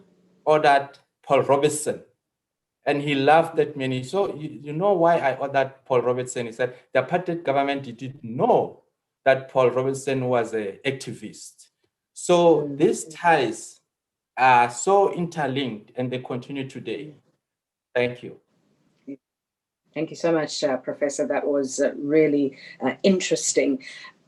ordered Paul Robeson, and he laughed at me. So you know why I ordered Paul Robeson? He said the apartheid government didn't know that Paul Robeson was an activist. So these ties are so interlinked, and they continue today. Thank you. Thank you so much, Professor. That was really interesting.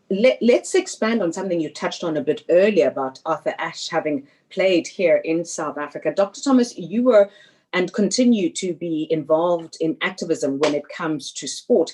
Let's expand on something you touched on a bit earlier about Arthur Ashe having played here in South Africa. Dr. Thomas, you were and continue to be involved in activism when it comes to sport.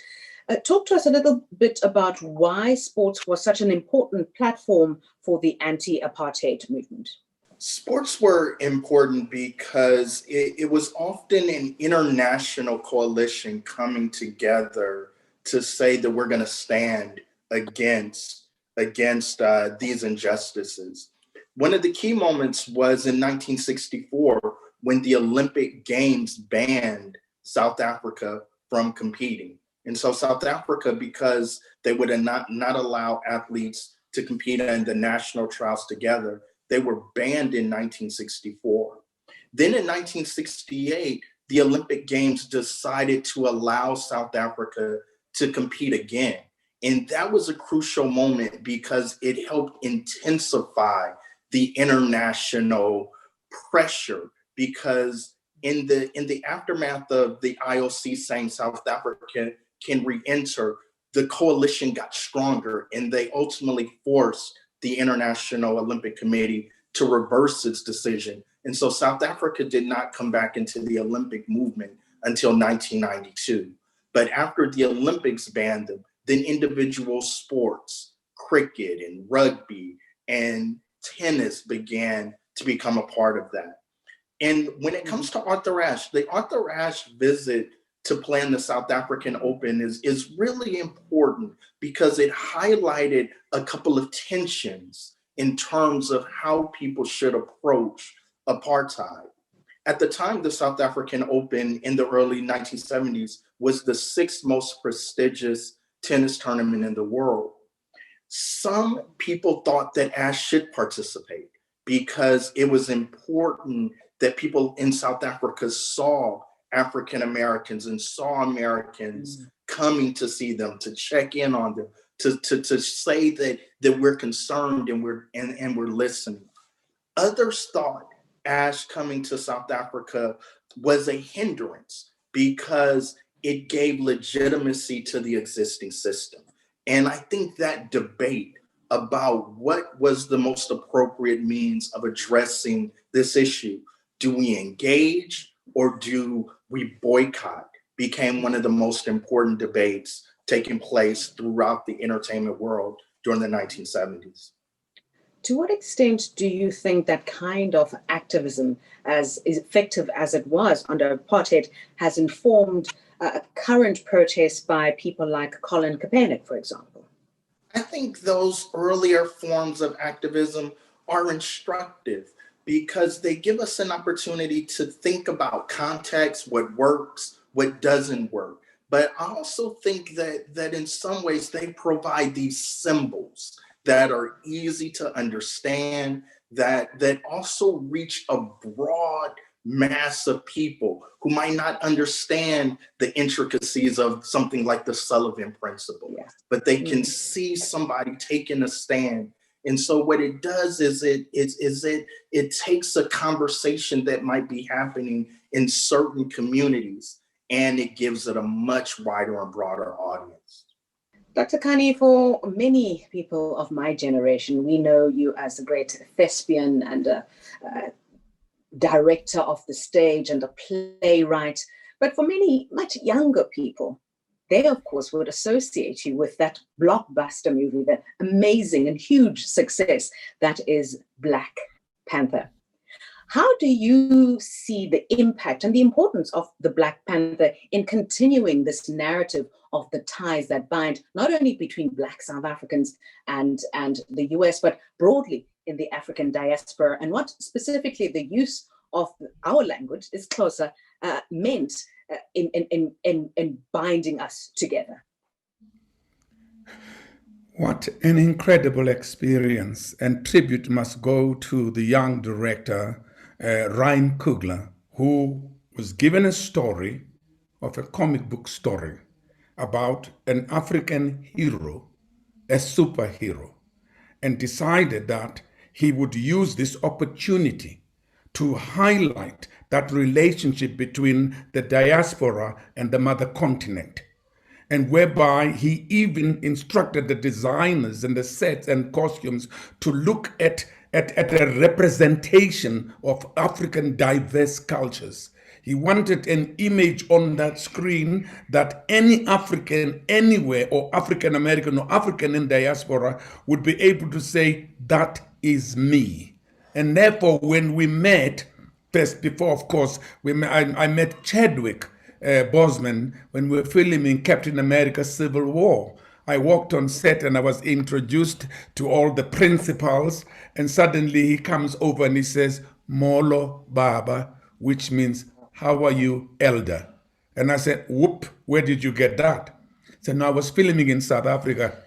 Talk to us a little bit about why sports was such an important platform for the anti-apartheid movement. Sports were important because it was often an international coalition coming together to say that we're going to stand against these injustices. One of the key moments was in 1964 when the Olympic Games banned South Africa from competing. And so South Africa, because they would not allow athletes to compete in the national trials together, they were banned in 1964. Then in 1968, the Olympic Games decided to allow South Africa to compete again. And that was a crucial moment because it helped intensify the international pressure, because in the aftermath of the IOC saying South Africa can re-enter, the coalition got stronger and they ultimately forced the International Olympic Committee to reverse its decision. And so South Africa did not come back into the Olympic movement until 1992. But after the Olympics banned them, then individual sports, cricket and rugby and tennis began to become a part of that. And when it comes to Arthur Ashe, the Arthur Ashe visit to play in the South African Open is really important because it highlighted a couple of tensions in terms of how people should approach apartheid. At the time, the South African Open in the early 1970s was the 6th most prestigious tennis tournament in the world. Some people thought that Ashe should participate because it was important that people in South Africa saw African Americans and saw Americans coming to see them, to check in on them, to say that we're concerned and we're listening. Others thought Ashe coming to South Africa was a hindrance because it gave legitimacy to the existing system. And I think that debate about what was the most appropriate means of addressing this issue, do we engage or do we boycott, became one of the most important debates taking place throughout the entertainment world during the 1970s. To what extent do you think that kind of activism, as effective as it was under apartheid, has informed current protests by people like Colin Kaepernick, for example? I think those earlier forms of activism are instructive because they give us an opportunity to think about context, what works, what doesn't work. But I also think that in some ways they provide these symbols that are easy to understand, that also reach a broad mass of people who might not understand the intricacies of something like the Sullivan Principle, but they can see somebody taking a stand. And so what it does is it takes a conversation that might be happening in certain communities and it gives it a much wider and broader audience. Dr. Kani, for many people of my generation, we know you as a great thespian and a director of the stage and a playwright. But for many much younger people, they, of course, would associate you with that blockbuster movie, the amazing and huge success that is Black Panther. How do you see the impact and the importance of the Black Panther in continuing this narrative of the ties that bind not only between Black South Africans and the US, but broadly in the African diaspora, and what specifically the use of our language is closer meant in binding us together? What an incredible experience, and tribute must go to the young director, Ryan Coogler, who was given a story of a comic book story about an African hero, a superhero, and decided that he would use this opportunity to highlight that relationship between the diaspora and the mother continent, and whereby he even instructed the designers and the sets and costumes to look at a representation of African diverse cultures. He wanted an image on that screen that any African anywhere, or African American or African in diaspora, would be able to say, that is me. And therefore, when we met, first before, of course, I met Chadwick Boseman when we were filming Captain America Civil War. I walked on set and I was introduced to all the principals, and suddenly he comes over and he says, Molo Baba, which means, how are you, elder? And I said, whoop, where did you get that? So now I was filming in South Africa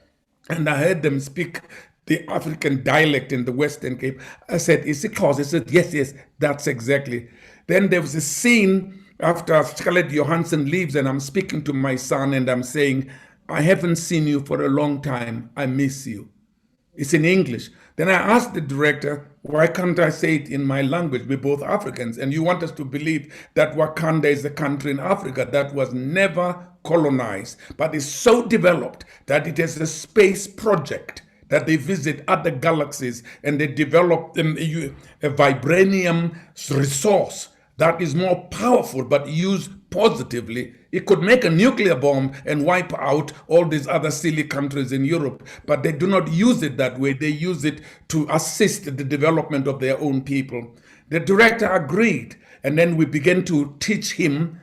and I heard them speak the African dialect in the Western Cape. I said, is it close? He said, yes, that's exactly. Then there was a scene after Scarlett Johansson leaves and I'm speaking to my son and I'm saying, I haven't seen you for a long time. I miss you. It's in English. Then I asked the director, why can't I say it in my language? We're both Africans. And you want us to believe that Wakanda is a country in Africa that was never colonized, but is so developed that it is a space project, that they visit other galaxies and they develop a vibranium resource that is more powerful, but used positively. It could make a nuclear bomb and wipe out all these other silly countries in Europe, but they do not use it that way. They use it to assist the development of their own people. The director agreed, and then we began to teach him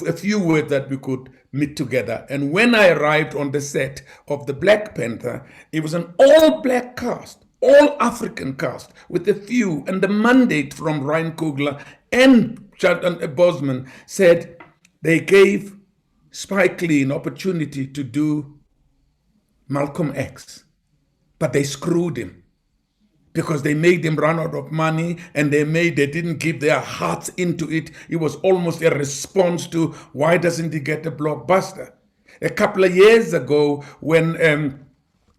a few words that we could meet together. And when I arrived on the set of the Black Panther, it was an all-black cast, all African cast, with a few, and the mandate from Ryan Coogler and Boseman said they gave Spike Lee an opportunity to do Malcolm X, but they screwed him because they made him run out of money and they didn't give their hearts into it. It was almost a response to, why doesn't he get a blockbuster? A couple of years ago when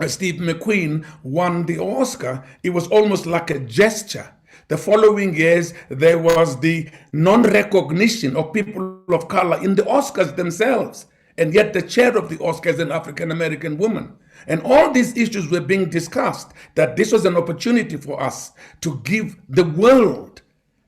Steve McQueen won the Oscar, it was almost like a gesture. The following years, there was the non-recognition of people of color in the Oscars themselves. And yet the chair of the Oscars is an African-American woman. And all these issues were being discussed, that this was an opportunity for us to give the world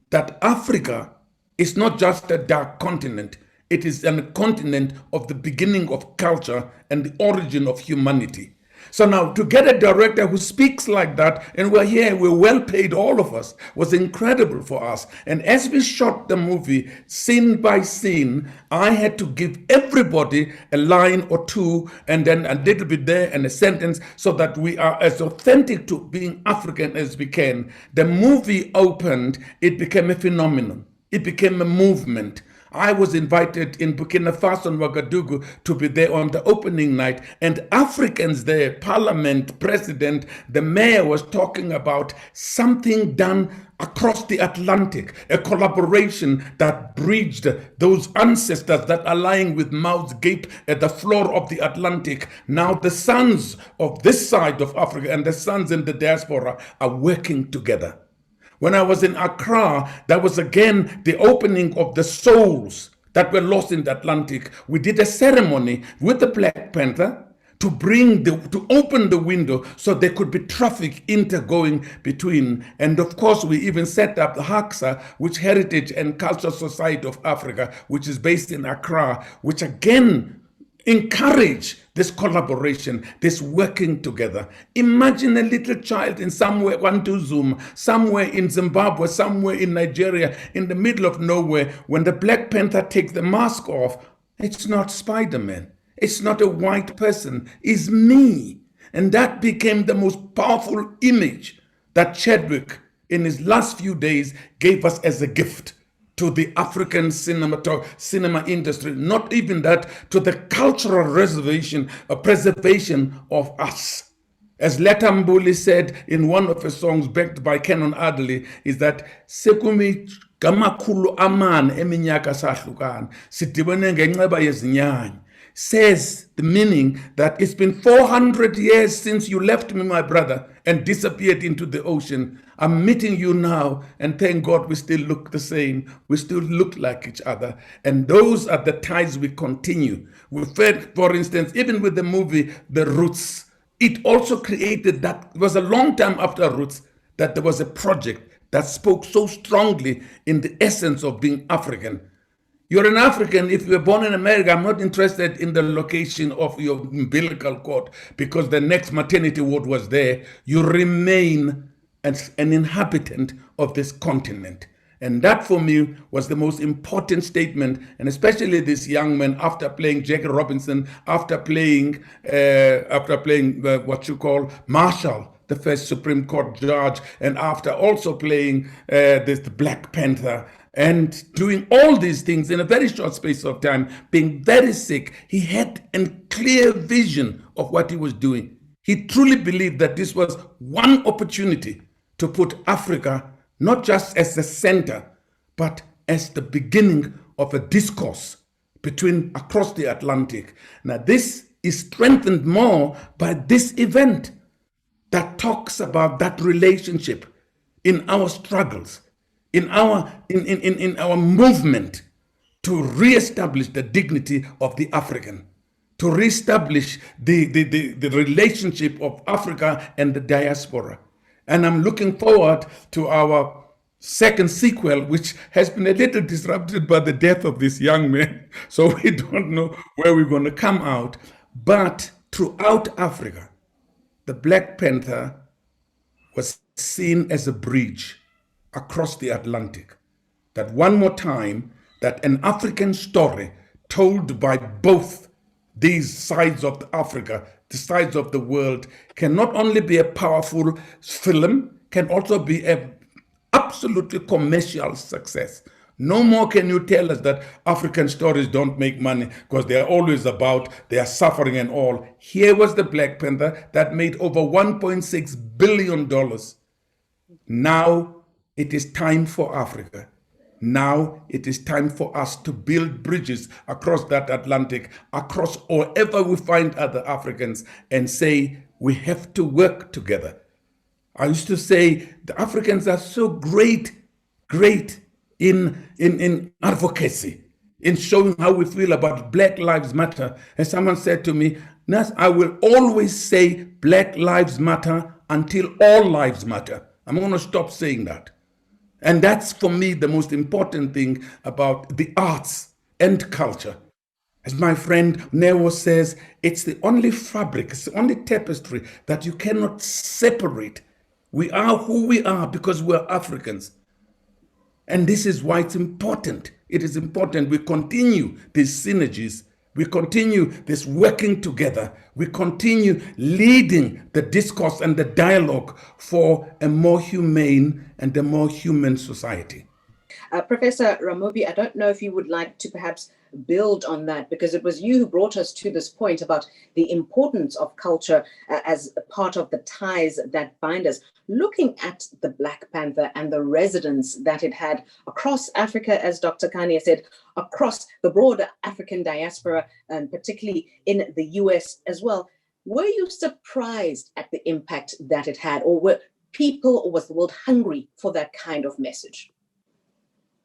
that Africa is not just a dark continent. It is a continent of the beginning of culture and the origin of humanity. So now to get a director who speaks like that, and we're here, we're well paid, all of us, was incredible for us. And as we shot the movie, scene by scene, I had to give everybody a line or two, and then a little bit there and a sentence, so that we are as authentic to being African as we can. The movie opened, it became a phenomenon. It became a movement. I was invited in Burkina Faso and Ouagadougou to be there on the opening night, and Africans there, parliament, president, the mayor was talking about something done across the Atlantic, a collaboration that bridged those ancestors that are lying with mouths gape at the floor of the Atlantic. Now the sons of this side of Africa and the sons in the diaspora are working together. When I was in Accra, that was again the opening of the souls that were lost in the Atlantic. We did a ceremony with the Black Panther to open the window so there could be traffic intergoing between. And of course, we even set up the HURSAP, which Heritage and Cultural Society of Africa, which is based in Accra, which again encourage this collaboration, this working together. Imagine a little child in somewhere, Zoom, somewhere in Zimbabwe, somewhere in Nigeria, in the middle of nowhere, when the Black Panther takes the mask off, it's not Spider-Man. It's not a white person. It's me. And that became the most powerful image that Chadwick, in his last few days, gave us as a gift to the African cinema industry, not even that, to the cultural preservation of us. As Letta Mbuli said in one of his songs backed by Canon Adderley, is that sekumi gamakhulu aman eminyaka sahlukana sidibene ngenxeba yezinyanya. Says the meaning that it's been 400 years since you left me, my brother, and disappeared into the ocean. I'm meeting you now, and thank God we still look the same. We still look like each other. And those are the ties we continue. We fed, for instance, even with the movie The Roots, it also created that, it was a long time after Roots, that there was a project that spoke so strongly in the essence of being African. You're an African. If you were born in America, I'm not interested in the location of your umbilical cord because the next maternity ward was there. You remain as an inhabitant of this continent. And that for me was the most important statement. And especially this young man, after playing Jackie Robinson, after playing what you call Marshall, the first Supreme Court judge, and after also playing this Black Panther, and doing all these things in a very short space of time, being very sick, he had a clear vision of what he was doing. He truly believed that this was one opportunity to put Africa not just as the center, but as the beginning of a discourse between across the Atlantic. Now, this is strengthened more by this event that talks about that relationship in our struggles, in our movement to reestablish the dignity of the African, to reestablish the relationship of Africa and the diaspora. And I'm looking forward to our second sequel, which has been a little disrupted by the death of this young man. So we don't know where we're going to come out. But throughout Africa, the Black Panther was seen as a bridge across the Atlantic. That one more time, that an African story told by both these sides of Africa, the sides of the world, can not only be a powerful film, can also be an absolutely commercial success. No more can you tell us that African stories don't make money because they are always about their suffering and all. Here was the Black Panther that made over $1.6 billion. Now it is time for Africa. Now it is time for us to build bridges across that Atlantic, across wherever we find other Africans, and say we have to work together. I used to say the Africans are so great in advocacy, in showing how we feel about Black Lives Matter. And someone said to me, Nas, I will always say Black Lives Matter until all lives matter. I'm going to stop saying that. And that's, for me, the most important thing about the arts and culture. As my friend Newo says, it's the only fabric, it's the only tapestry that you cannot separate. We are who we are because we're Africans. And this is why it's important. It is important we continue these synergies. We continue this working together. We continue leading the discourse and the dialogue for a more humane and a more human society. Professor Ramobi, I don't know if you would like to perhaps build on that, because it was you who brought us to this point about the importance of culture as a part of the ties that bind us. Looking at the Black Panther and the resonance that it had across Africa, as Dr. Kanye said, across the broader African diaspora, and particularly in the US as well, were you surprised at the impact that it had, or were people, or was the world hungry for that kind of message?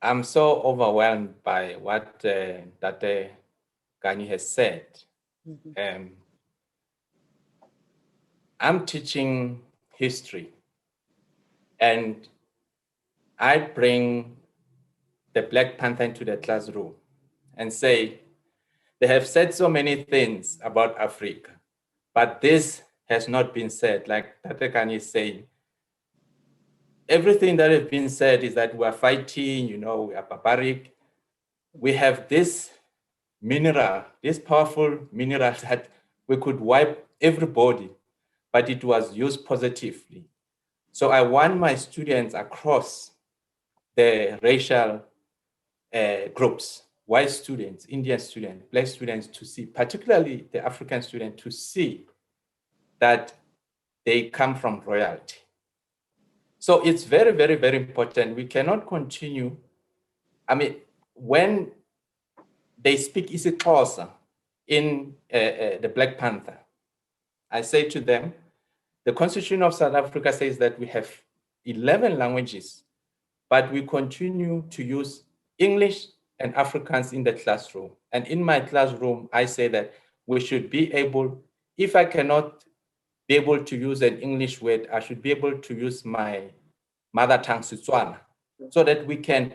I'm so overwhelmed by what Dr. Kanye has said. Mm-hmm. I'm teaching history, and I bring the Black Panther into the classroom and say, they have said so many things about Africa, but this has not been said. Like Dr. Kanye is saying, everything that has been said is that we are fighting, we are barbaric. We have this mineral, this powerful mineral that we could wipe everybody, but it was used positively. So I want my students across the racial groups, white students, Indian students, Black students, to see, particularly the African students, to see that they come from royalty. So it's very, very, very important. We cannot continue. I mean, when they speak isiXhosa in the Black Panther, I say to them, the Constitution of South Africa says that we have 11 languages, but we continue to use English and Afrikaans in the classroom. And in my classroom, I say that we should be able, if I cannot be able to use an English word, I should be able to use my mother tongue, Setswana, so that we can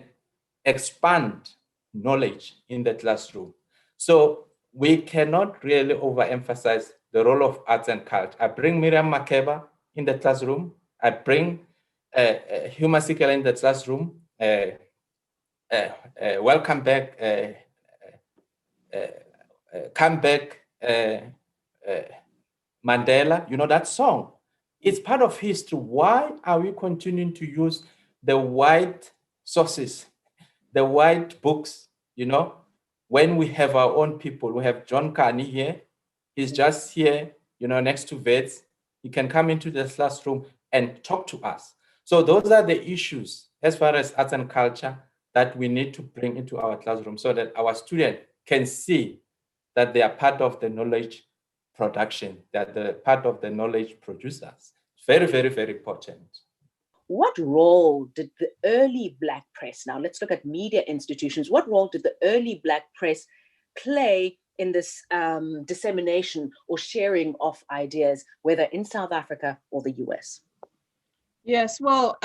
expand knowledge in the classroom. So we cannot really overemphasize the role of arts and culture. I bring Miriam Makeba in the classroom. I bring Huma Sikela in the classroom. Welcome back, come back, Mandela. That song. It's part of history. Why are we continuing to use the white sources, the white books, when we have our own people? We have John Carney here. He's just here, next to Vets. He can come into the classroom and talk to us. So those are the issues as far as arts and culture that we need to bring into our classroom so that our students can see that they are part of the knowledge production, that they're part of the knowledge producers. Very, very, very important. What role did the early Black press, now let's look at media institutions, what role did the early Black press play in this dissemination or sharing of ideas, whether in South Africa or the US? Yes, well,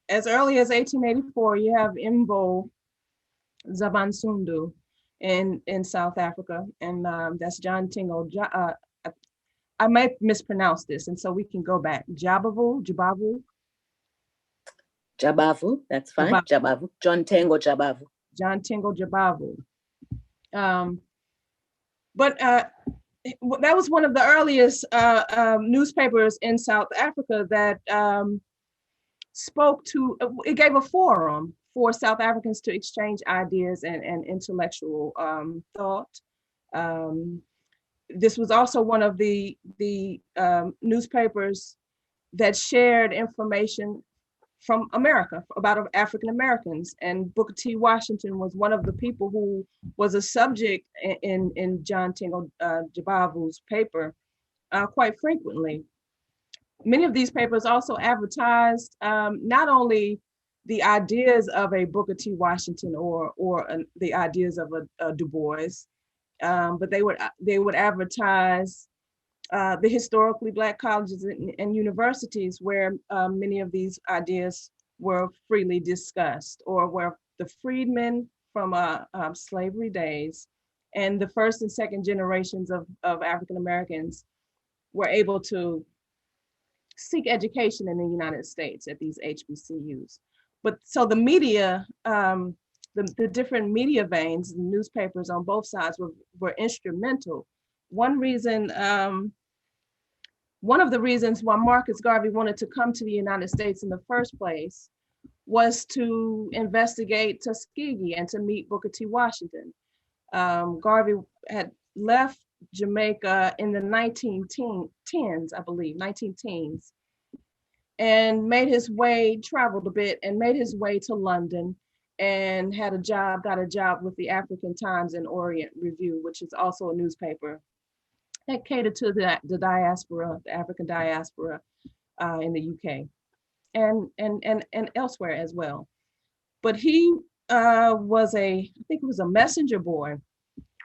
as early as 1884, you have Imbo Zabansundu in South Africa, and that's John Tingle. I might mispronounce this, and so we can go back. Jabavu, that's fine. Jabavu. John Tingle Jabavu. John Tingle Jabavu. But that was one of the earliest newspapers in South Africa that spoke to, it gave a forum for South Africans to exchange ideas and intellectual thought. This was also one of the newspapers that shared information from America about African Americans, and Booker T. Washington was one of the people who was a subject in John Tingle Jabavu's paper quite frequently. Many of these papers also advertised not only the ideas of a Booker T. Washington or the ideas of a Du Bois, but they would advertise the historically Black colleges and universities where many of these ideas were freely discussed, or where the freedmen slavery days, and the first and second generations of African Americans were able to seek education in the United States at these HBCUs. But so the media, the different media veins, the newspapers on both sides were instrumental. One of the reasons why Marcus Garvey wanted to come to the United States in the first place was to investigate Tuskegee and to meet Booker T. Washington. Garvey had left Jamaica in the 1910s, I believe, 1910s, and traveled a bit and made his way to London and got a job with the African Times and Orient Review, which is also a newspaper that catered to the diaspora, the African diaspora in the UK and elsewhere as well. But he was I think he was a messenger boy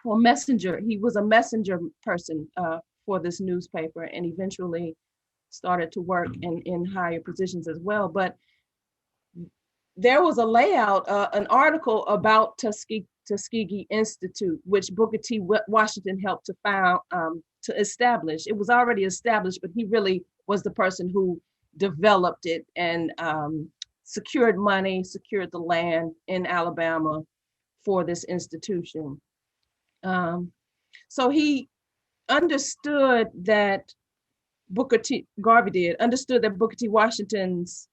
or messenger. He was a messenger person for this newspaper, and eventually started to work in higher positions as well. But there was a layout, an article about Tuskegee Institute, which Booker T. Washington helped to establish. It was already established, but he really was the person who developed it and secured money, secured the land in Alabama for this institution. So he understood that Garvey understood that Booker T. Washington's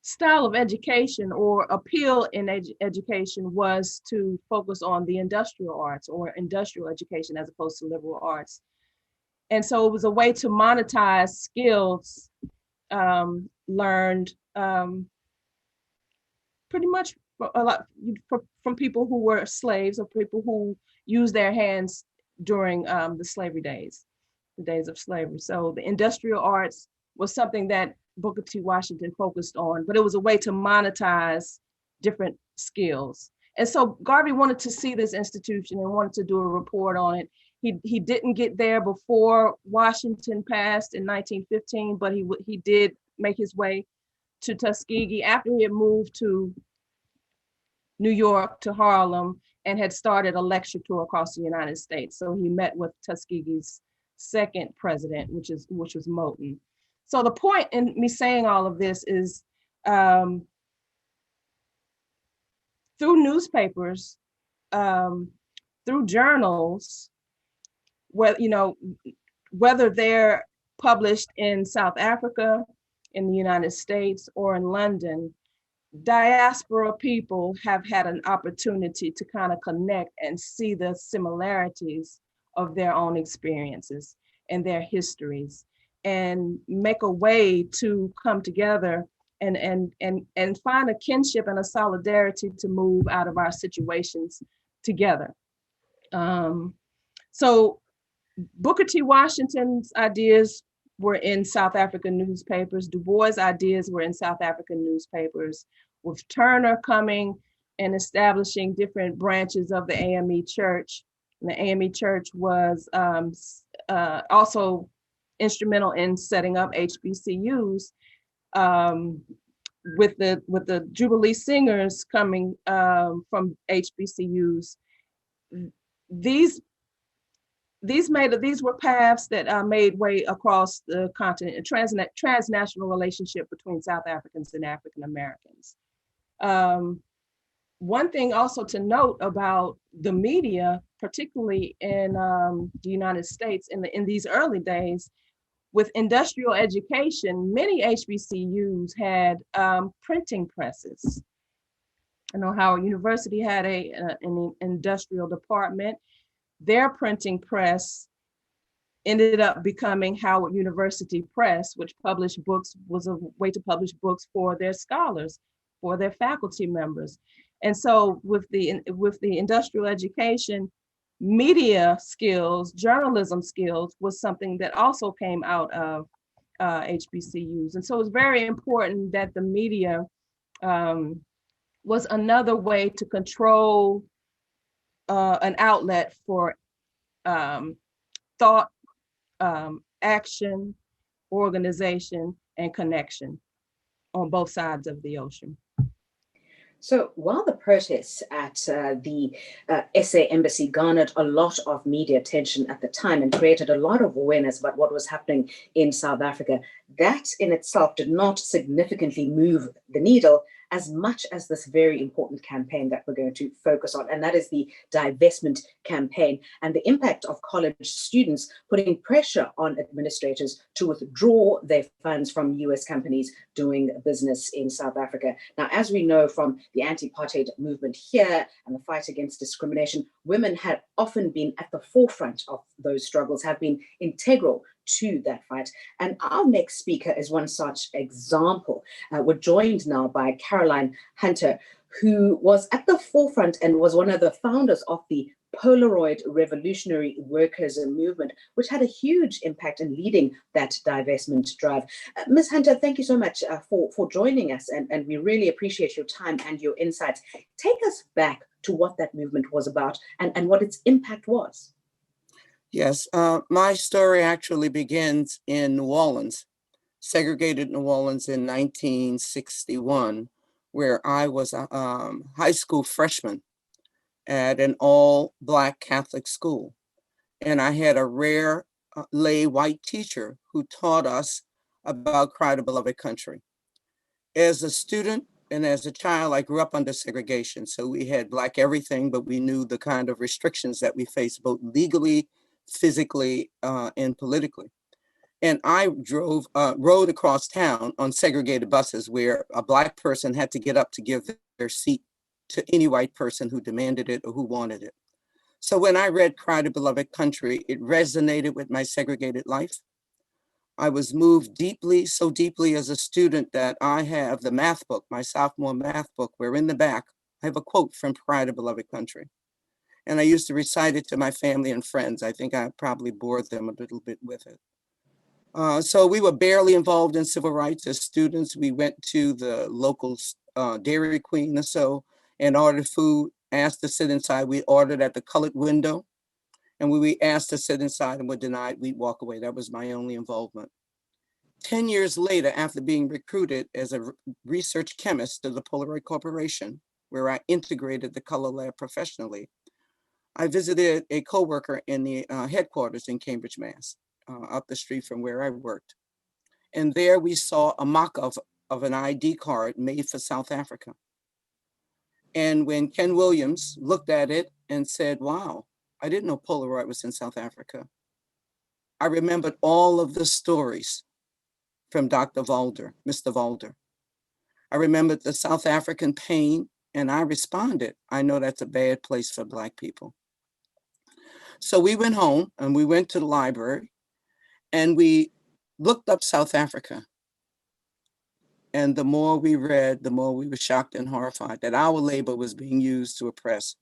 style of education or appeal in education was to focus on the industrial arts or industrial education as opposed to liberal arts. And so it was a way to monetize skills learned pretty much from people who were slaves or people who used their hands during the slavery days, the days of slavery. So the industrial arts was something that Booker T. Washington focused on, but it was a way to monetize different skills. And so Garvey wanted to see this institution and wanted to do a report on it. He didn't get there before Washington passed in 1915, but he did make his way to Tuskegee after he had moved to New York, to Harlem, and had started a lecture tour across the United States. So he met with Tuskegee's second president, which was Moton. So the point in me saying all of this is through newspapers, through journals, whether they're published in South Africa, in the United States, or in London, diaspora people have had an opportunity to kind of connect and see the similarities of their own experiences and their histories, and make a way to come together and find a kinship and a solidarity to move out of our situations together. So Booker T. Washington's ideas were in South African newspapers. Du Bois' ideas were in South African newspapers, with Turner coming and establishing different branches of the AME Church. And the AME Church was also instrumental in setting up HBCUs, with the Jubilee Singers coming from HBCUs. These were paths that made way across the continent, a transnational relationship between South Africans and African Americans. One thing also to note about the media, particularly in the United States in these early days, with industrial education, many HBCUs had printing presses. I know Howard University had an industrial department. Their printing press ended up becoming Howard University Press, which published books, was a way to publish books for their scholars, for their faculty members. And so with the industrial education, media skills, journalism skills was something that also came out of HBCUs. And so it's very important that the media was another way to control an outlet for thought, action, organization, and connection on both sides of the ocean. So while the protests at the SA embassy garnered a lot of media attention at the time and created a lot of awareness about what was happening in South Africa, that in itself did not significantly move the needle as much as this very important campaign that we're going to focus on, and that is the divestment campaign and the impact of college students putting pressure on administrators to withdraw their funds from US companies doing business in South Africa. Now, as we know from the anti-apartheid movement here and the fight against discrimination, women have often been at the forefront of those struggles, have been integral to that fight. And our next speaker is one such example. We're joined now by Caroline Hunter, who was at the forefront and was one of the founders of the Polaroid Revolutionary Workers Movement, which had a huge impact in leading that divestment drive. Ms. Hunter, thank you so much for joining us, and we really appreciate your time and your insights. Take us back to what that movement was about and what its impact was. Yes, my story actually begins in New Orleans, segregated New Orleans in 1961, where I was a high school freshman at an all-Black Catholic school. And I had a rare lay white teacher who taught us about Cry the Beloved Country. As a student and as a child, I grew up under segregation. So we had Black everything, but we knew the kind of restrictions that we faced both legally, physically, and politically. And I rode across town on segregated buses where a Black person had to get up to give their seat to any white person who demanded it or who wanted it. So when I read Cry the Beloved Country, it resonated with my segregated life. I was moved deeply, so deeply as a student that I have the math book, my sophomore math book, where in the back, I have a quote from Cry the Beloved Country. And I used to recite it to my family and friends. I think I probably bored them a little bit with it. So we were barely involved in civil rights as students. We went to the local Dairy Queen or so and ordered food, asked to sit inside. We ordered at the colored window. And when we asked to sit inside and were denied, we'd walk away. That was my only involvement. 10 years later, after being recruited as a research chemist to the Polaroid Corporation, where I integrated the color lab professionally, I visited a coworker in the headquarters in Cambridge, Mass, up the street from where I worked. And there we saw a mock-up of an ID card made for South Africa. And when Ken Williams looked at it and said, wow, I didn't know Polaroid was in South Africa, I remembered all of the stories from Dr. Valder, Mr. Valder. I remembered the South African pain, and I responded, I know that's a bad place for Black people. So we went home and we went to the library and we looked up South Africa. And the more we read, the more we were shocked and horrified that our labor was being used to oppress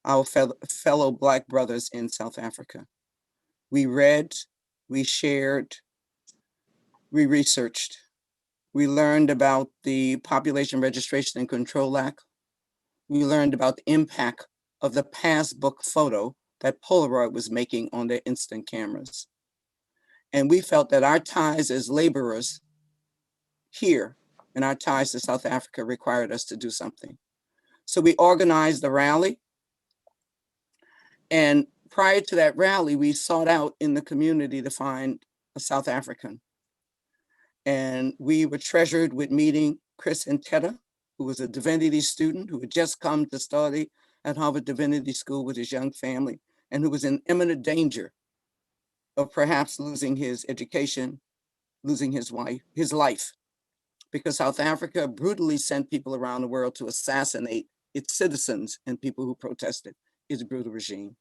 our fellow Black brothers in South Africa. We read, we shared, we researched. We learned about the Population Registration and Control Act. We learned about the impact of the passbook photo that Polaroid was making on their instant cameras. And we felt that our ties as laborers here and our ties to South Africa required us to do something. So we organized a rally. And prior to that rally, we sought out in the community to find a South African. And we were treasured with meeting Chris Nteta, who was a divinity student who had just come to study at Harvard Divinity School with his young family, and who was in imminent danger of perhaps losing his education, losing his life, because South Africa brutally sent people around the world to assassinate its citizens and people who protested its brutal regime.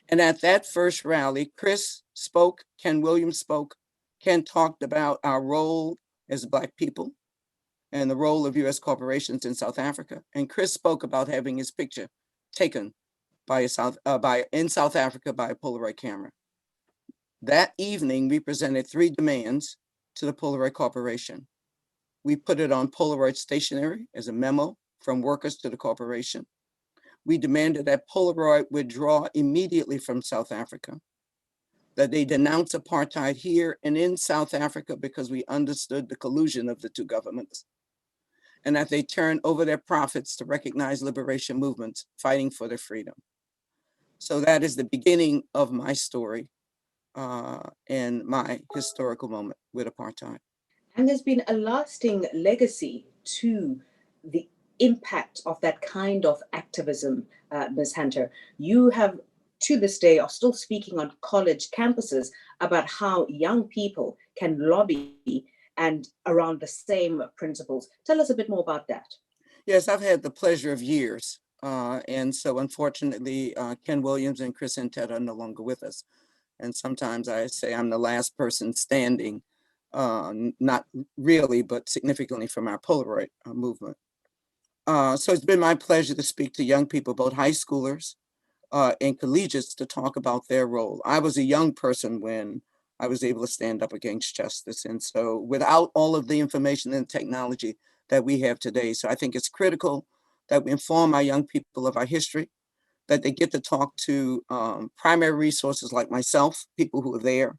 And at that first rally, Chris spoke, Ken Williams spoke. Ken talked about our role as Black people and the role of US corporations in South Africa. And Chris spoke about having his picture taken in South Africa by a Polaroid camera. That evening, we presented 3 demands to the Polaroid Corporation. We put it on Polaroid stationery as a memo from workers to the corporation. We demanded that Polaroid withdraw immediately from South Africa, that they denounce apartheid here and in South Africa because we understood the collusion of the 2 governments, and that they turn over their profits to recognize liberation movements fighting for their freedom. So that is the beginning of my story and my historical moment with apartheid. And there's been a lasting legacy to the impact of that kind of activism, Ms. Hunter. You have, to this day, are still speaking on college campuses about how young people can lobby and around the same principles. Tell us a bit more about that. Yes, I've had the pleasure of years. And so unfortunately, Ken Williams and Chris Intet are no longer with us. And sometimes I say I'm the last person standing, not really, but significantly from our Polaroid movement. So it's been my pleasure to speak to young people, both high schoolers and collegiates, to talk about their role. I was a young person when I was able to stand up against justice. And so without all of the information and technology that we have today, so I think it's critical that we inform our young people of our history, that they get to talk to primary resources like myself, people who are there,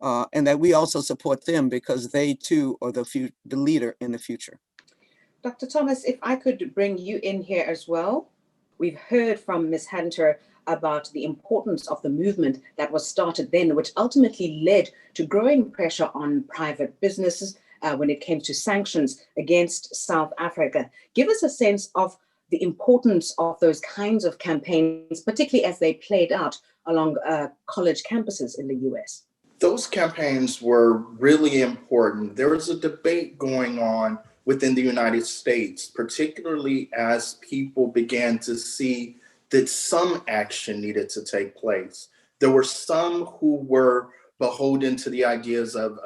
and that we also support them because they too are the leader in the future. Dr. Thomas, if I could bring you in here as well. We've heard from Ms. Hunter about the importance of the movement that was started then, which ultimately led to growing pressure on private businesses when it came to sanctions against South Africa. Give us a sense of the importance of those kinds of campaigns, particularly as they played out along college campuses in the US. Those campaigns were really important. There was a debate going on within the United States, particularly as people began to see that some action needed to take place. There were some who were beholden to the ideas of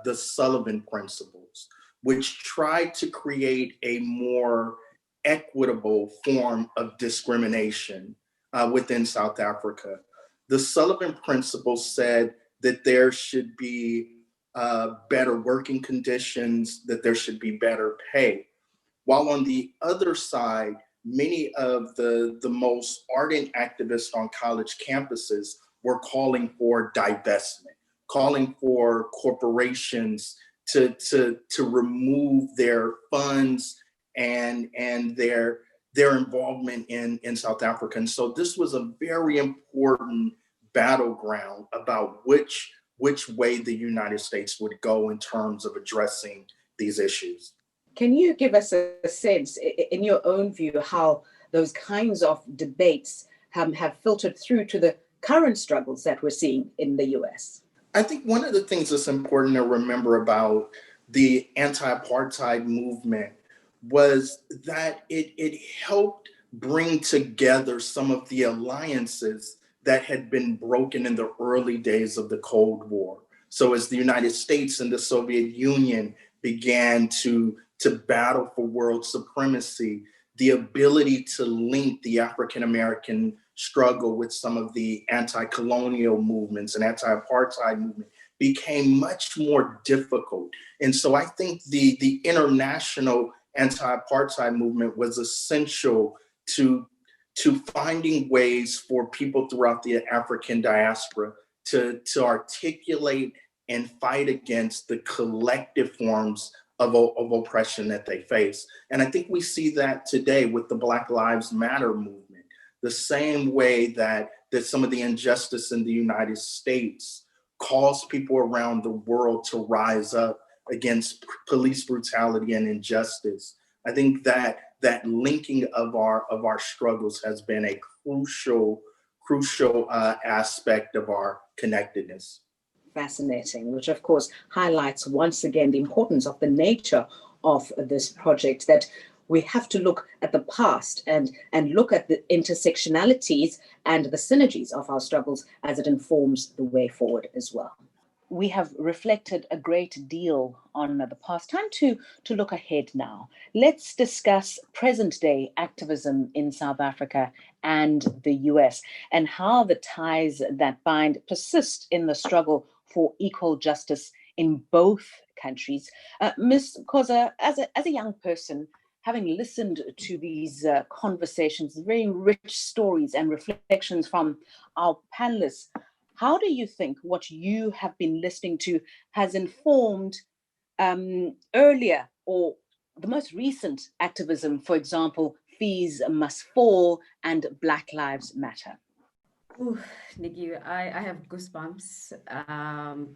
the Sullivan principles, which tried to create a more equitable form of discrimination within South Africa. The Sullivan principles said that there should be better working conditions, that there should be better pay. While on the other side, many of the most ardent activists on college campuses were calling for divestment, calling for corporations to remove their funds and their involvement in South Africa. And so this was a very important battleground about which way the United States would go in terms of addressing these issues. Can you give us a sense, in your own view, how those kinds of debates have filtered through to the current struggles that we're seeing in the US? I think one of the things that's important to remember about the anti-apartheid movement was that it helped bring together some of the alliances that had been broken in the early days of the Cold War. So as the United States and the Soviet Union began to battle for world supremacy, the ability to link the African-American struggle with some of the anti-colonial movements and anti-apartheid movement became much more difficult. And so I think the international anti-apartheid movement was essential to finding ways for people throughout the African diaspora to articulate and fight against the collective forms of oppression that they face. And I think we see that today with the Black Lives Matter movement, the same way that some of the injustice in the United States calls people around the world to rise up against police brutality and injustice. I think that linking of our struggles has been a crucial aspect of our connectedness. Fascinating, which of course highlights once again the importance of the nature of this project, that we have to look at the past and look at the intersectionalities and the synergies of our struggles as it informs the way forward as well. We have reflected a great deal on the past. Time to look ahead now. Let's discuss present day activism in South Africa and the US, and how the ties that bind persist in the struggle for equal justice in both countries. Ms. Khoza, as a young person, having listened to these conversations, very rich stories and reflections from our panelists, how do you think what you have been listening to has informed earlier or the most recent activism, for example, Fees Must Fall and Black Lives Matter? Ooh, Nikki, I have goosebumps.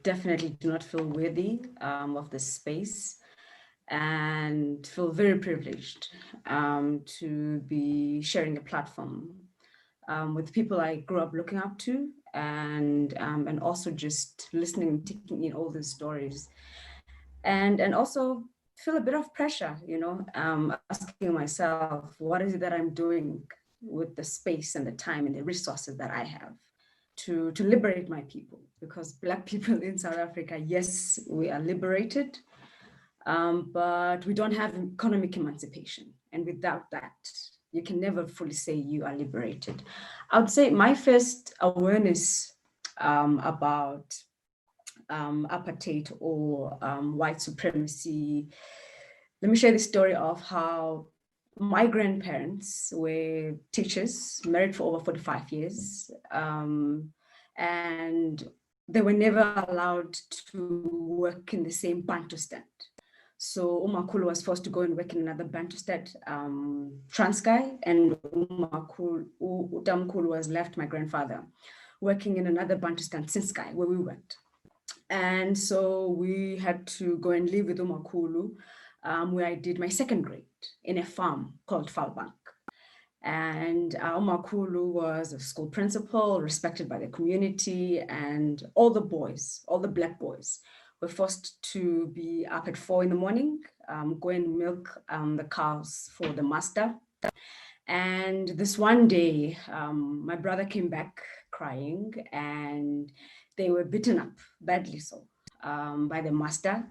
Definitely do not feel worthy of this space, and feel very privileged to be sharing a platform with people I grew up looking up to, and also just listening, taking in all these stories, and also feel a bit of pressure, asking myself, what is it that I'm doing with the space and the time and the resources that I have to liberate my people? Because Black people in South Africa, yes, we are liberated, but we don't have economic emancipation. And without that, you can never fully say you are liberated. I would say my first awareness about apartheid or white supremacy. Let me share the story of how my grandparents were teachers, married for over 45 years, and they were never allowed to work in the same Bantu stand. So Umakulu was forced to go and work in another Bantu state, Transkei, and Utamkulu was left, my grandfather, working in another Bantu stand, Ciskei, where we worked. And so we had to go and live with Umakulu, where I did my second grade in a farm called Falbank. And Umakulu was a school principal, respected by the community, and all the boys, all the Black boys, were forced to be up at 4 a.m, go and milk the cows for the master. And this one day, my brother came back crying, and they were beaten up, badly so, by the master.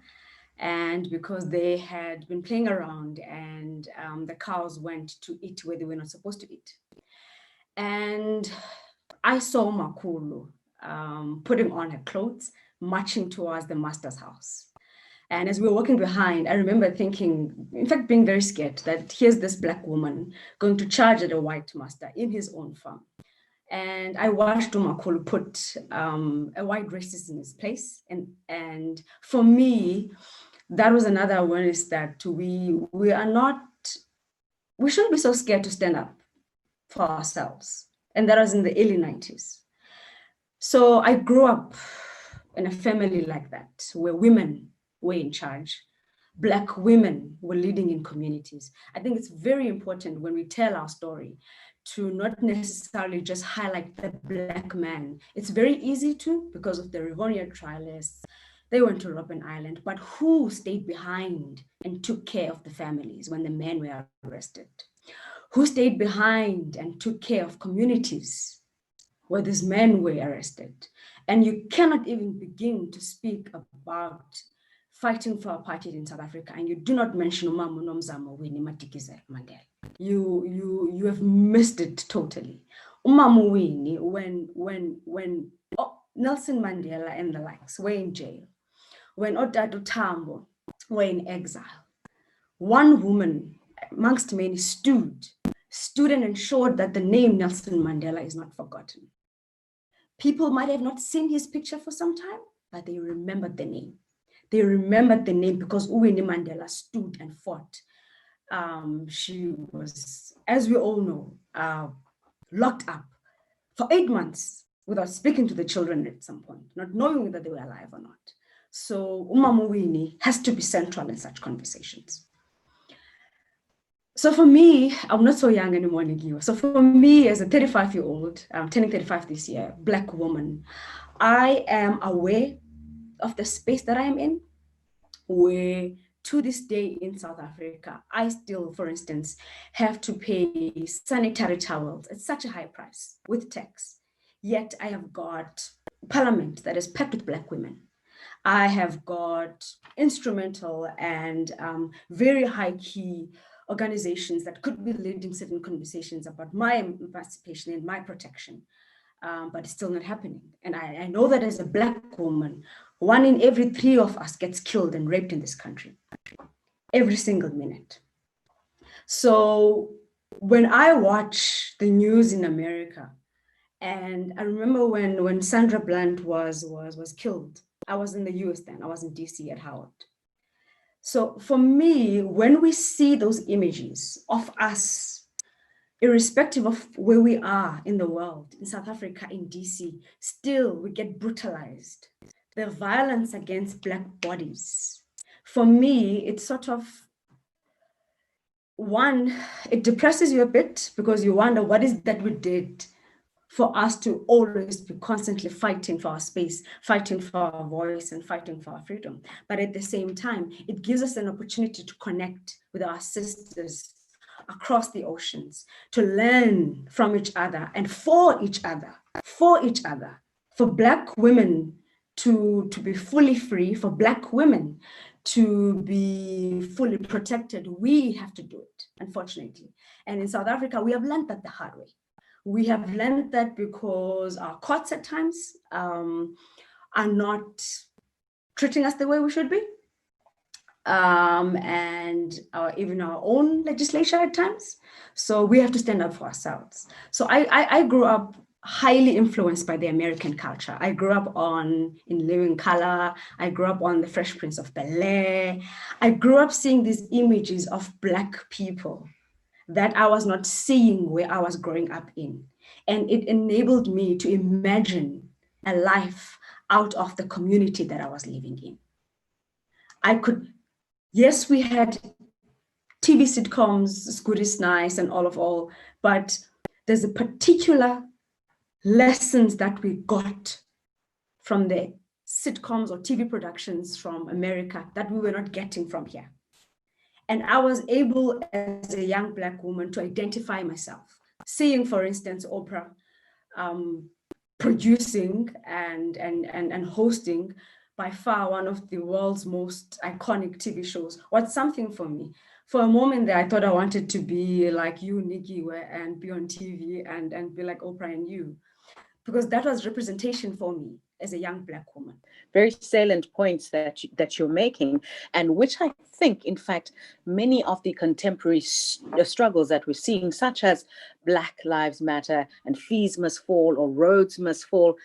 And because they had been playing around, and the cows went to eat where they were not supposed to eat. And I saw Makulu putting on her clothes, marching towards the master's house. And as we were walking behind, I remember thinking, in fact, being very scared that here's this Black woman going to charge at a white master in his own farm. And I watched Umakulu put a white racist in his place. And for me, that was another awareness that we shouldn't be so scared to stand up for ourselves. And that was in the early 90s. So I grew up in a family like that, where women were in charge. Black women were leading in communities. I think it's very important when we tell our story to not necessarily just highlight the Black man. It's very easy to, because of the Rivonia trialists. They went to Robben Island, but who stayed behind and took care of the families when the men were arrested? Who stayed behind and took care of communities where these men were arrested? And you cannot even begin to speak about fighting for apartheid in South Africa, and you do not mention Umamu Nomzamo Winnie Madikizela Mandela. You have missed it totally. Umamu Winnie, when Nelson Mandela and the likes were in jail, when Otatu Tambo were in exile, one woman amongst many stood and ensured that the name Nelson Mandela is not forgotten. People might have not seen his picture for some time, but they remembered the name. They remembered the name because Winnie Mandela stood and fought. She was, as we all know, locked up for 8 months without speaking to the children at some point, not knowing whether they were alive or not. So Umamu Winnie has to be central in such conversations. So for me, I'm not so young anymore, Nigiwa. So for me, as a 35-year-old, I'm turning 35 this year, Black woman, I am aware of the space that I am in, where to this day in South Africa, I still, for instance, have to pay sanitary towels at such a high price with tax. Yet I have got parliament that is packed with Black women. I have got instrumental and very high key organizations that could be leading certain conversations about my emancipation and my protection, but it's still not happening. And I know that as a Black woman, 1 in every 3 of us gets killed and raped in this country, every single minute. So when I watch the news in America, and I remember when Sandra Blunt was killed, I was in the US then, I was in DC at Howard. So for me, when we see those images of us, irrespective of where we are in the world, in South Africa, in DC, still we get brutalized. The violence against Black bodies. For me, it's sort of, one, it depresses you a bit because you wonder what is that we did for us to always be constantly fighting for our space, fighting for our voice, and fighting for our freedom. But at the same time, it gives us an opportunity to connect with our sisters across the oceans, to learn from each other and for each other, for Black women to be fully free, for Black women to be fully protected. We have to do it, unfortunately. And in South Africa, we have learned that the hard way. We have learned that because our courts at times are not treating us the way we should be. And even our own legislature at times. So we have to stand up for ourselves. So I grew up highly influenced by the American culture. I grew up in Living Color. I grew up on The Fresh Prince of Bel-Air. I grew up seeing these images of Black people that I was not seeing where I was growing up in. And it enabled me to imagine a life out of the community that I was living in. Yes, we had TV sitcoms, Good is Nice and all, but there's a particular lessons that we got from the sitcoms or TV productions from America that we were not getting from here. And I was able as a young Black woman to identify myself, seeing, for instance, Oprah producing and hosting by far one of the world's most iconic TV shows was something for me. For a moment there, I thought I wanted to be like you, Nikki, and be on TV and be like Oprah and you, because that was representation for me as a young Black woman. Very salient points that you're making, and which I think, in fact, many of the contemporary struggles that we're seeing, such as Black Lives Matter and Fees Must Fall or Roads Must Fall,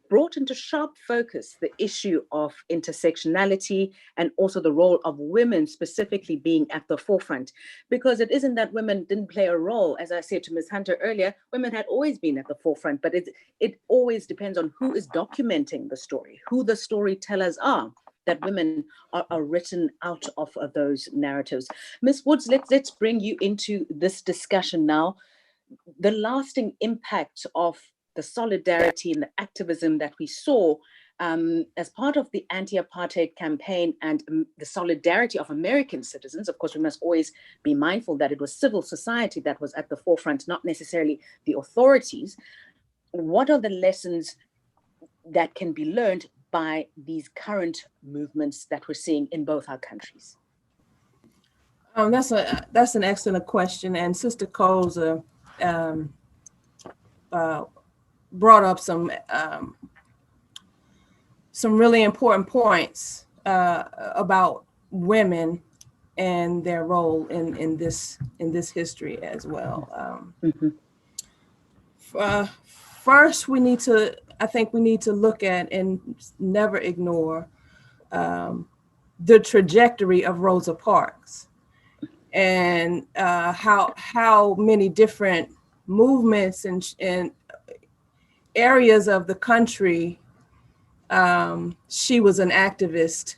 brought into sharp focus the issue of intersectionality and also the role of women specifically being at the forefront. Because it isn't that women didn't play a role. As I said to Ms. Hunter earlier, women had always been at the forefront, but it always depends on who is documenting the story, who the storytellers are, that women are written out of those narratives. Ms. Woods, let's bring you into this discussion now. The lasting impact of the solidarity and the activism that we saw as part of the anti-apartheid campaign and the solidarity of American citizens. Of course, we must always be mindful that it was civil society that was at the forefront, not necessarily the authorities. What are the lessons that can be learned by these current movements that we're seeing in both our countries? That's an excellent question, and Sister Koza brought up some really important points about women and their role in this history as well. First, I think we need to look at and never ignore the trajectory of Rosa Parks and how many different movements and areas of the country she was an activist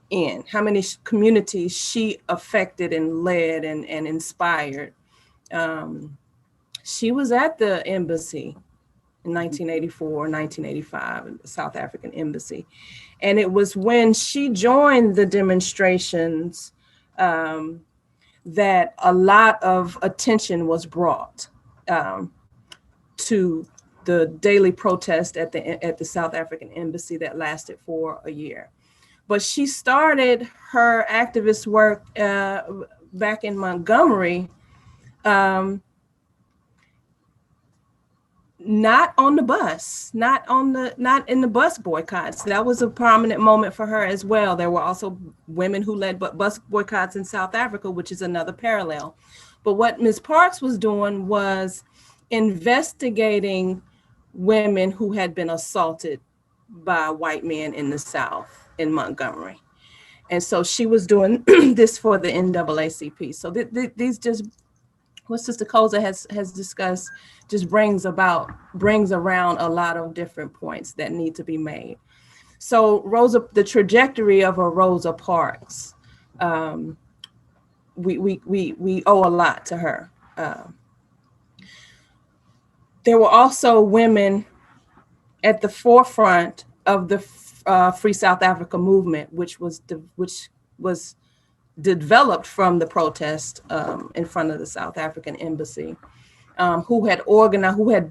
in, how many communities she affected and led and inspired. She was at the embassy in 1984, 1985, the South African embassy. And it was when she joined the demonstrations that a lot of attention was brought to the daily protest at the South African embassy that lasted for a year. But she started her activist work back in Montgomery, not on the bus, not in the bus boycotts. That was a prominent moment for her as well. There were also women who led bus boycotts in South Africa, which is another parallel. But what Ms. Parks was doing was investigating women who had been assaulted by white men in the South, in Montgomery. And so she was doing this for the NAACP. So these just, what Sister Koza has discussed just brings around a lot of different points that need to be made. So the trajectory of a Rosa Parks, we owe a lot to her. There were also women at the forefront of the Free South Africa movement, which was developed from the protest in front of the South African embassy, who had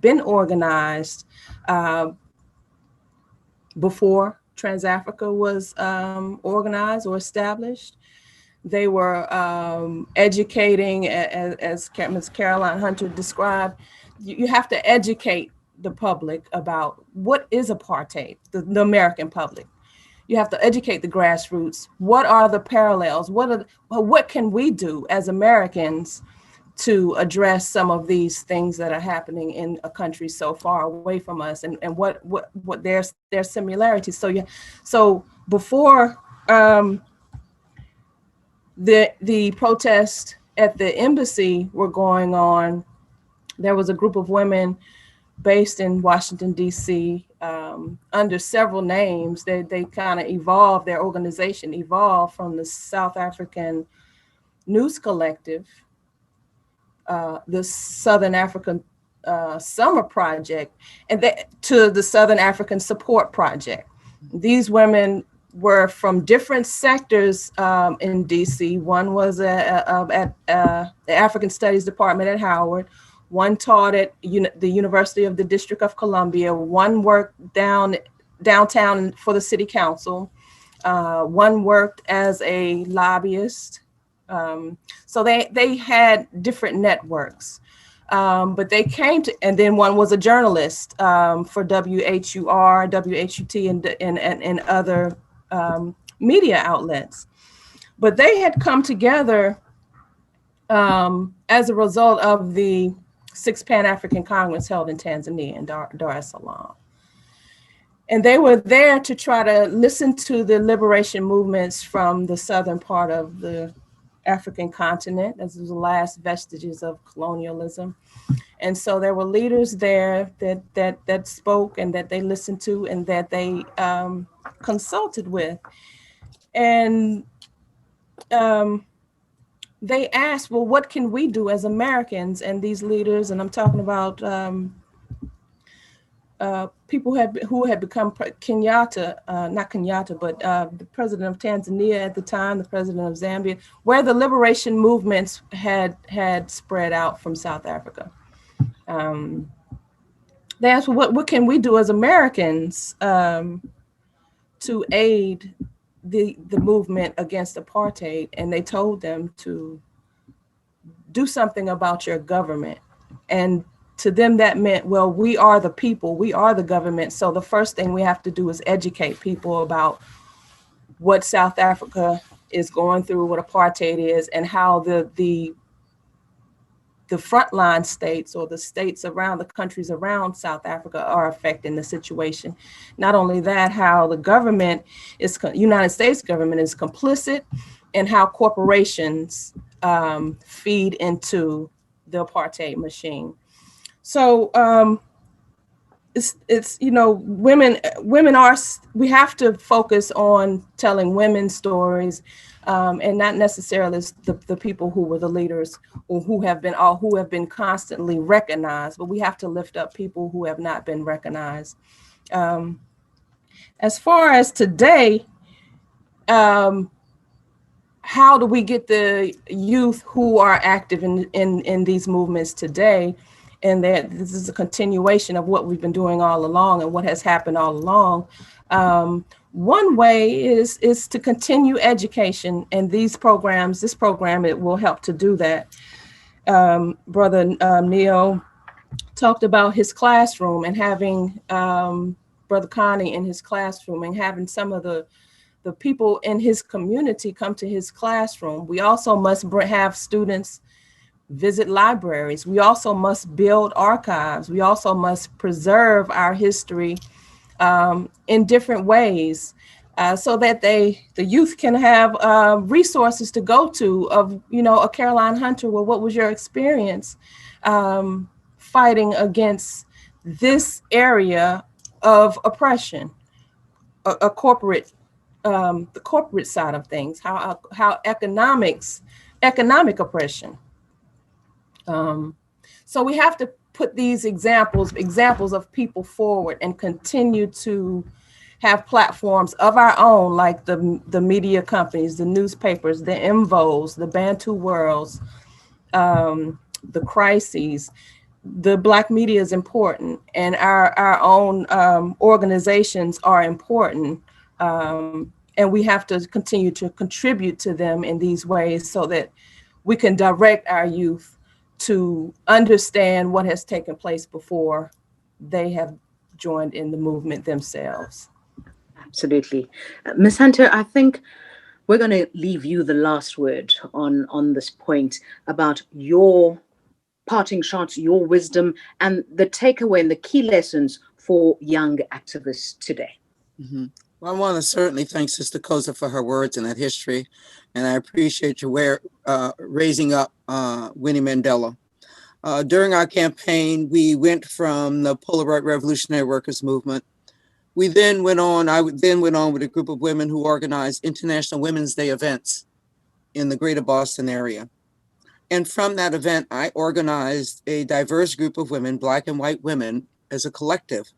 been organized before Trans-Africa was organized or established. They were educating, as Ms. Caroline Hunter described. You have to educate the public about what is apartheid, the American public. You have to educate the grassroots. What are the parallels? What can we do as Americans to address some of these things that are happening in a country so far away from us, and what their similarities? So before the protests at the embassy were going on, there was a group of women based in Washington, D.C., under several names. They kind of evolved, their organization evolved from the South African News Collective, the Southern African Summer Project, and to the Southern African Support Project. These women were from different sectors in DC. One was at the African Studies Department at Howard. One taught at the University of the District of Columbia. One worked downtown for the city council. One worked as a lobbyist. So they had different networks. But they came to, and then one was a journalist for WHUR, WHUT, and other media outlets. But they had come together as a result of the 6th Pan-African Congress held in Tanzania in Dar es Salaam. And they were there to try to listen to the liberation movements from the southern part of the African continent, as the last vestiges of colonialism. And so there were leaders there that spoke and that they listened to and that they consulted with. And they asked, well, what can we do as Americans? And these leaders, and I'm talking about people who had become Kenyatta, not Kenyatta, but the president of Tanzania at the time, the president of Zambia, where the liberation movements had spread out from South Africa. They asked, well, what can we do as Americans to aid the movement against apartheid? And they told them to do something about your government. And to them, that meant, well, we are the people, we are the government. So the first thing we have to do is educate people about what South Africa is going through, what apartheid is, and how the frontline states or the states around the countries around South Africa are affecting the situation. Not only that, how the government United States government is complicit, and how corporations feed into the apartheid machine. So it's women are, we have to focus on telling women's stories, and not necessarily the people who were the leaders or who have been constantly recognized, but we have to lift up people who have not been recognized. As far as today, how do we get the youth who are active in these movements today? And that this is a continuation of what we've been doing all along and what has happened all along. One way is to continue education, and this program, it will help to do that. Brother Neil talked about his classroom and having Brother Connie in his classroom and having some of the people in his community come to his classroom. We also must have students visit libraries. We also must build archives. We also must preserve our history in different ways. so that the youth can have resources to go to of, a Caroline Hunter. Well, what was your experience fighting against this area of oppression, a corporate, the corporate side of things, how economic oppression. So we have to put these examples of people forward and continue to have platforms of our own, like the media companies, the newspapers, the MVOs, the Bantu Worlds, the Crises. The Black media is important, and our own organizations are important. And we have to continue to contribute to them in these ways so that we can direct our youth to understand what has taken place before they have joined in the movement themselves. Absolutely. Ms. Hunter, I think we're going to leave you the last word on this point about your parting shots, your wisdom, and the takeaway and the key lessons for young activists today. Mm-hmm. Well, I want to certainly thank Sister Koza for her words and that history, and I appreciate your raising up Winnie Mandela. During our campaign, we went from the Polaroid Revolutionary Workers Movement. I then went on with a group of women who organized International Women's Day events in the greater Boston area. And from that event, I organized a diverse group of women, Black and white women, as a collective,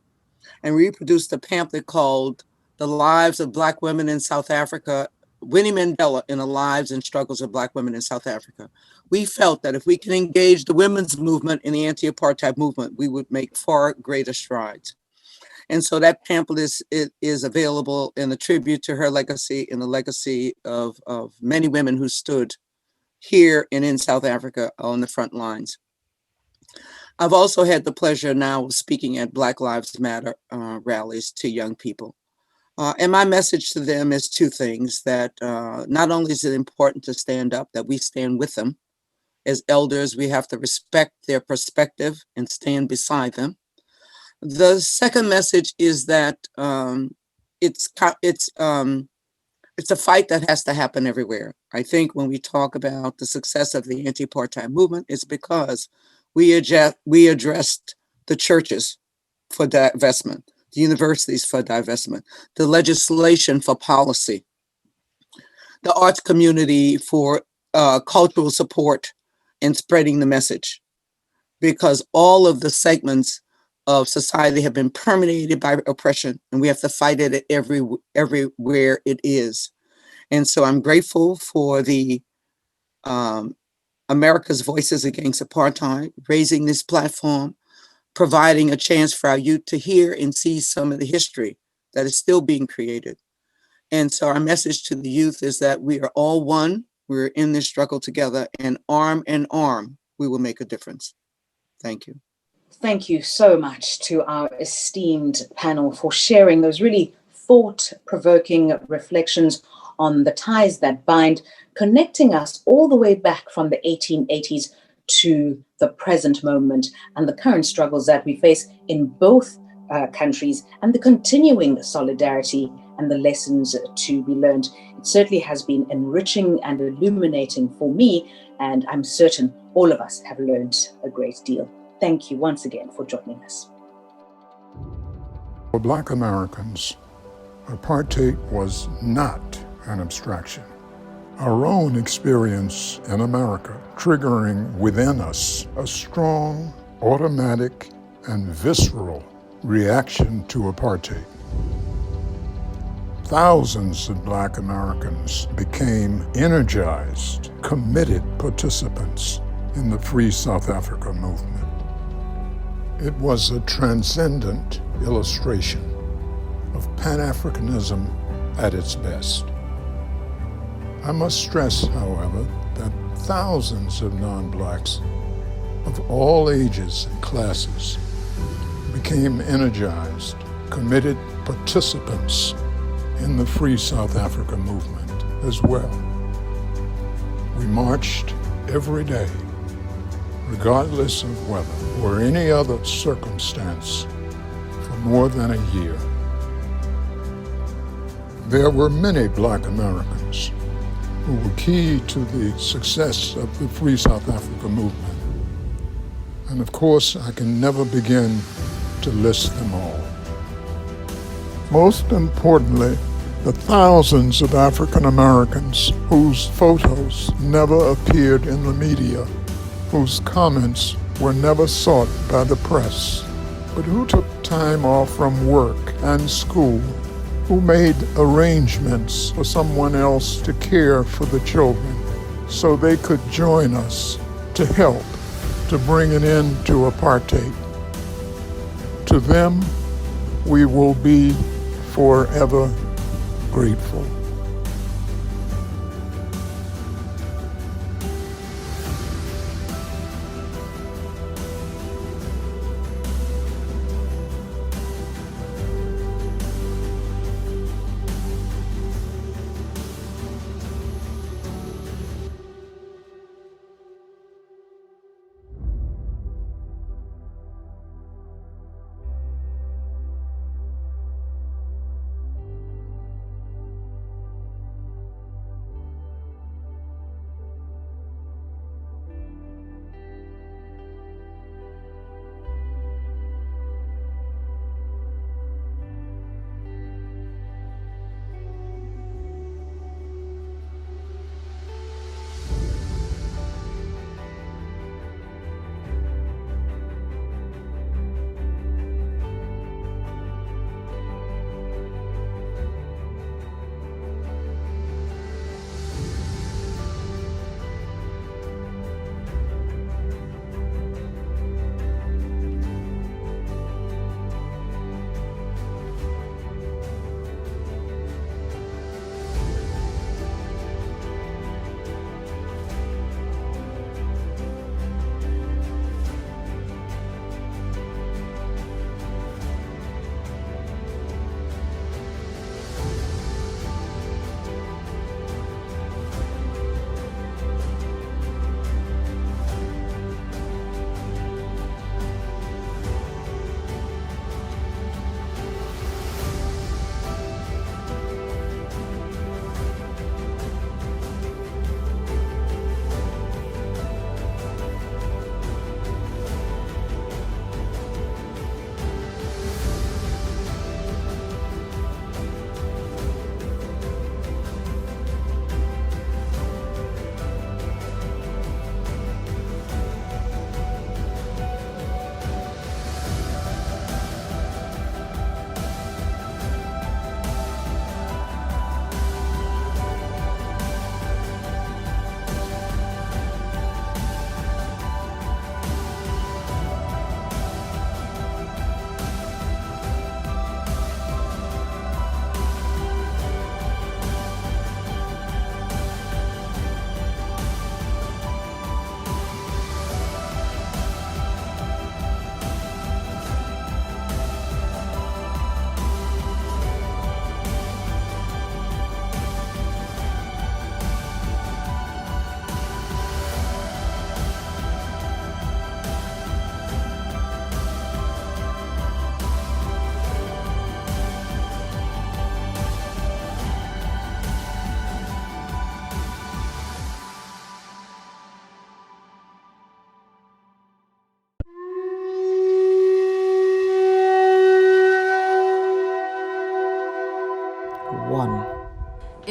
and we produced a pamphlet called The Lives of Black Women in South Africa, Winnie Mandela in the Lives and Struggles of Black Women in South Africa. We felt that if we can engage the women's movement in the anti-apartheid movement, we would make far greater strides. And so that pamphlet is available in a tribute to her legacy and the legacy of many women who stood here and in South Africa on the front lines. I've also had the pleasure now of speaking at Black Lives Matter rallies to young people. And my message to them is two things, that not only is it important to stand up, that we stand with them. As elders, we have to respect their perspective and stand beside them. The second message is that it's a fight that has to happen everywhere. I think when we talk about the success of the anti-apartheid movement, it's because we addressed the churches for divestment, the universities for divestment, the legislation for policy, the arts community for cultural support and spreading the message, because all of the segments of society have been permeated by oppression, and we have to fight it everywhere it is. And so I'm grateful for the America's Voices Against Apartheid, raising this platform, providing a chance for our youth to hear and see some of the history that is still being created. And so our message to the youth is that we are all one, we're in this struggle together, and arm in arm, we will make a difference. Thank you. Thank you so much to our esteemed panel for sharing those really thought-provoking reflections on the ties that bind, connecting us all the way back from the 1880s to the present moment and the current struggles that we face in both countries, and the continuing solidarity and the lessons to be learned. It certainly has been enriching and illuminating for me, and I'm certain all of us have learned a great deal. Thank you once again for joining us. For Black Americans, apartheid was not an abstraction. Our own experience in America triggering within us a strong, automatic, and visceral reaction to apartheid. Thousands of Black Americans became energized, committed participants in the Free South Africa movement. It was a transcendent illustration of Pan-Africanism at its best. I must stress, however, that thousands of non-Blacks of all ages and classes became energized, committed participants in the Free South Africa movement as well. We marched every day, regardless of weather or any other circumstance, for more than a year. there were many Black Americans who were key to the success of the Free South Africa movement. And of course, I can never begin to list them all. Most importantly, the thousands of African Americans whose photos never appeared in the media, whose comments were never sought by the press, but who took time off from work and school, who made arrangements for someone else to care for the children so they could join us to help to bring an end to apartheid. To them, we will be forever grateful.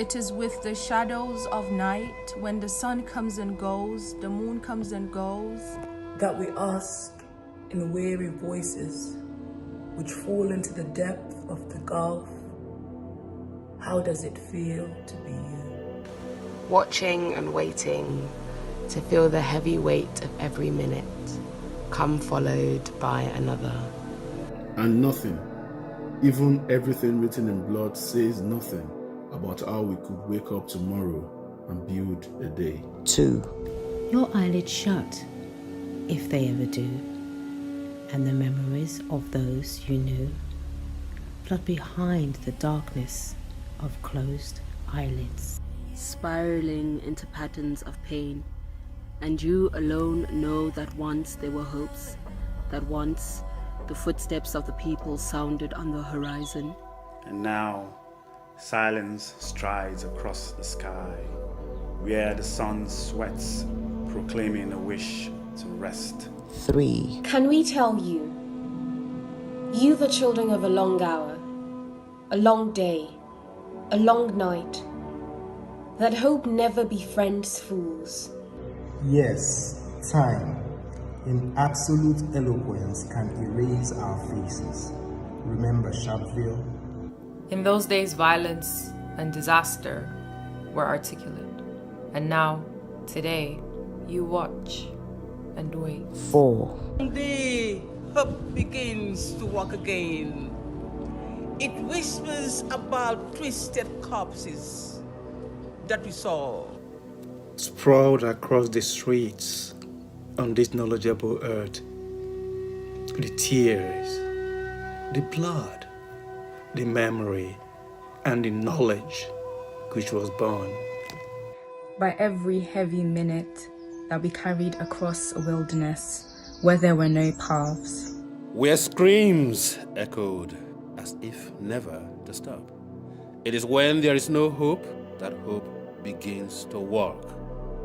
It is with the shadows of night, when the sun comes and goes, the moon comes and goes, that we ask in weary voices, which fall into the depth of the gulf, how does it feel to be you? Watching and waiting to feel the heavy weight of every minute, come followed by another. And nothing, even everything written in blood, says nothing about how we could wake up tomorrow and build a day. 2. Your eyelids shut, if they ever do, and the memories of those you knew flood behind the darkness of closed eyelids. Spiraling into patterns of pain, and you alone know that once there were hopes, that once the footsteps of the people sounded on the horizon. And now, Silence strides across the sky, where the sun sweats, proclaiming a wish to rest. 3. Can we tell you, you the children of a long hour, a long day, a long night, that hope never befriends fools? Yes, time, in absolute eloquence, can erase our faces. Remember Sharpeville? In those days, violence and disaster were articulate. And now, today, you watch and wait. 4. Someday, hope begins to walk again. It whispers about twisted corpses that we saw. Sprawled across the streets on this knowledgeable earth, the tears, the blood, the memory, and the knowledge which was born. By every heavy minute that we carried across a wilderness where there were no paths. Where screams echoed as if never to stop. It is when there is no hope that hope begins to walk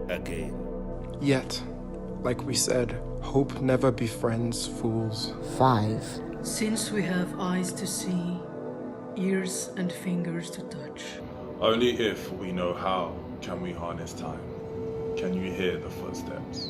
again. Yet, like we said, hope never befriends fools. 5. Since we have eyes to see, ears and fingers to touch. Only if we know how can we harness time. Can you hear the footsteps?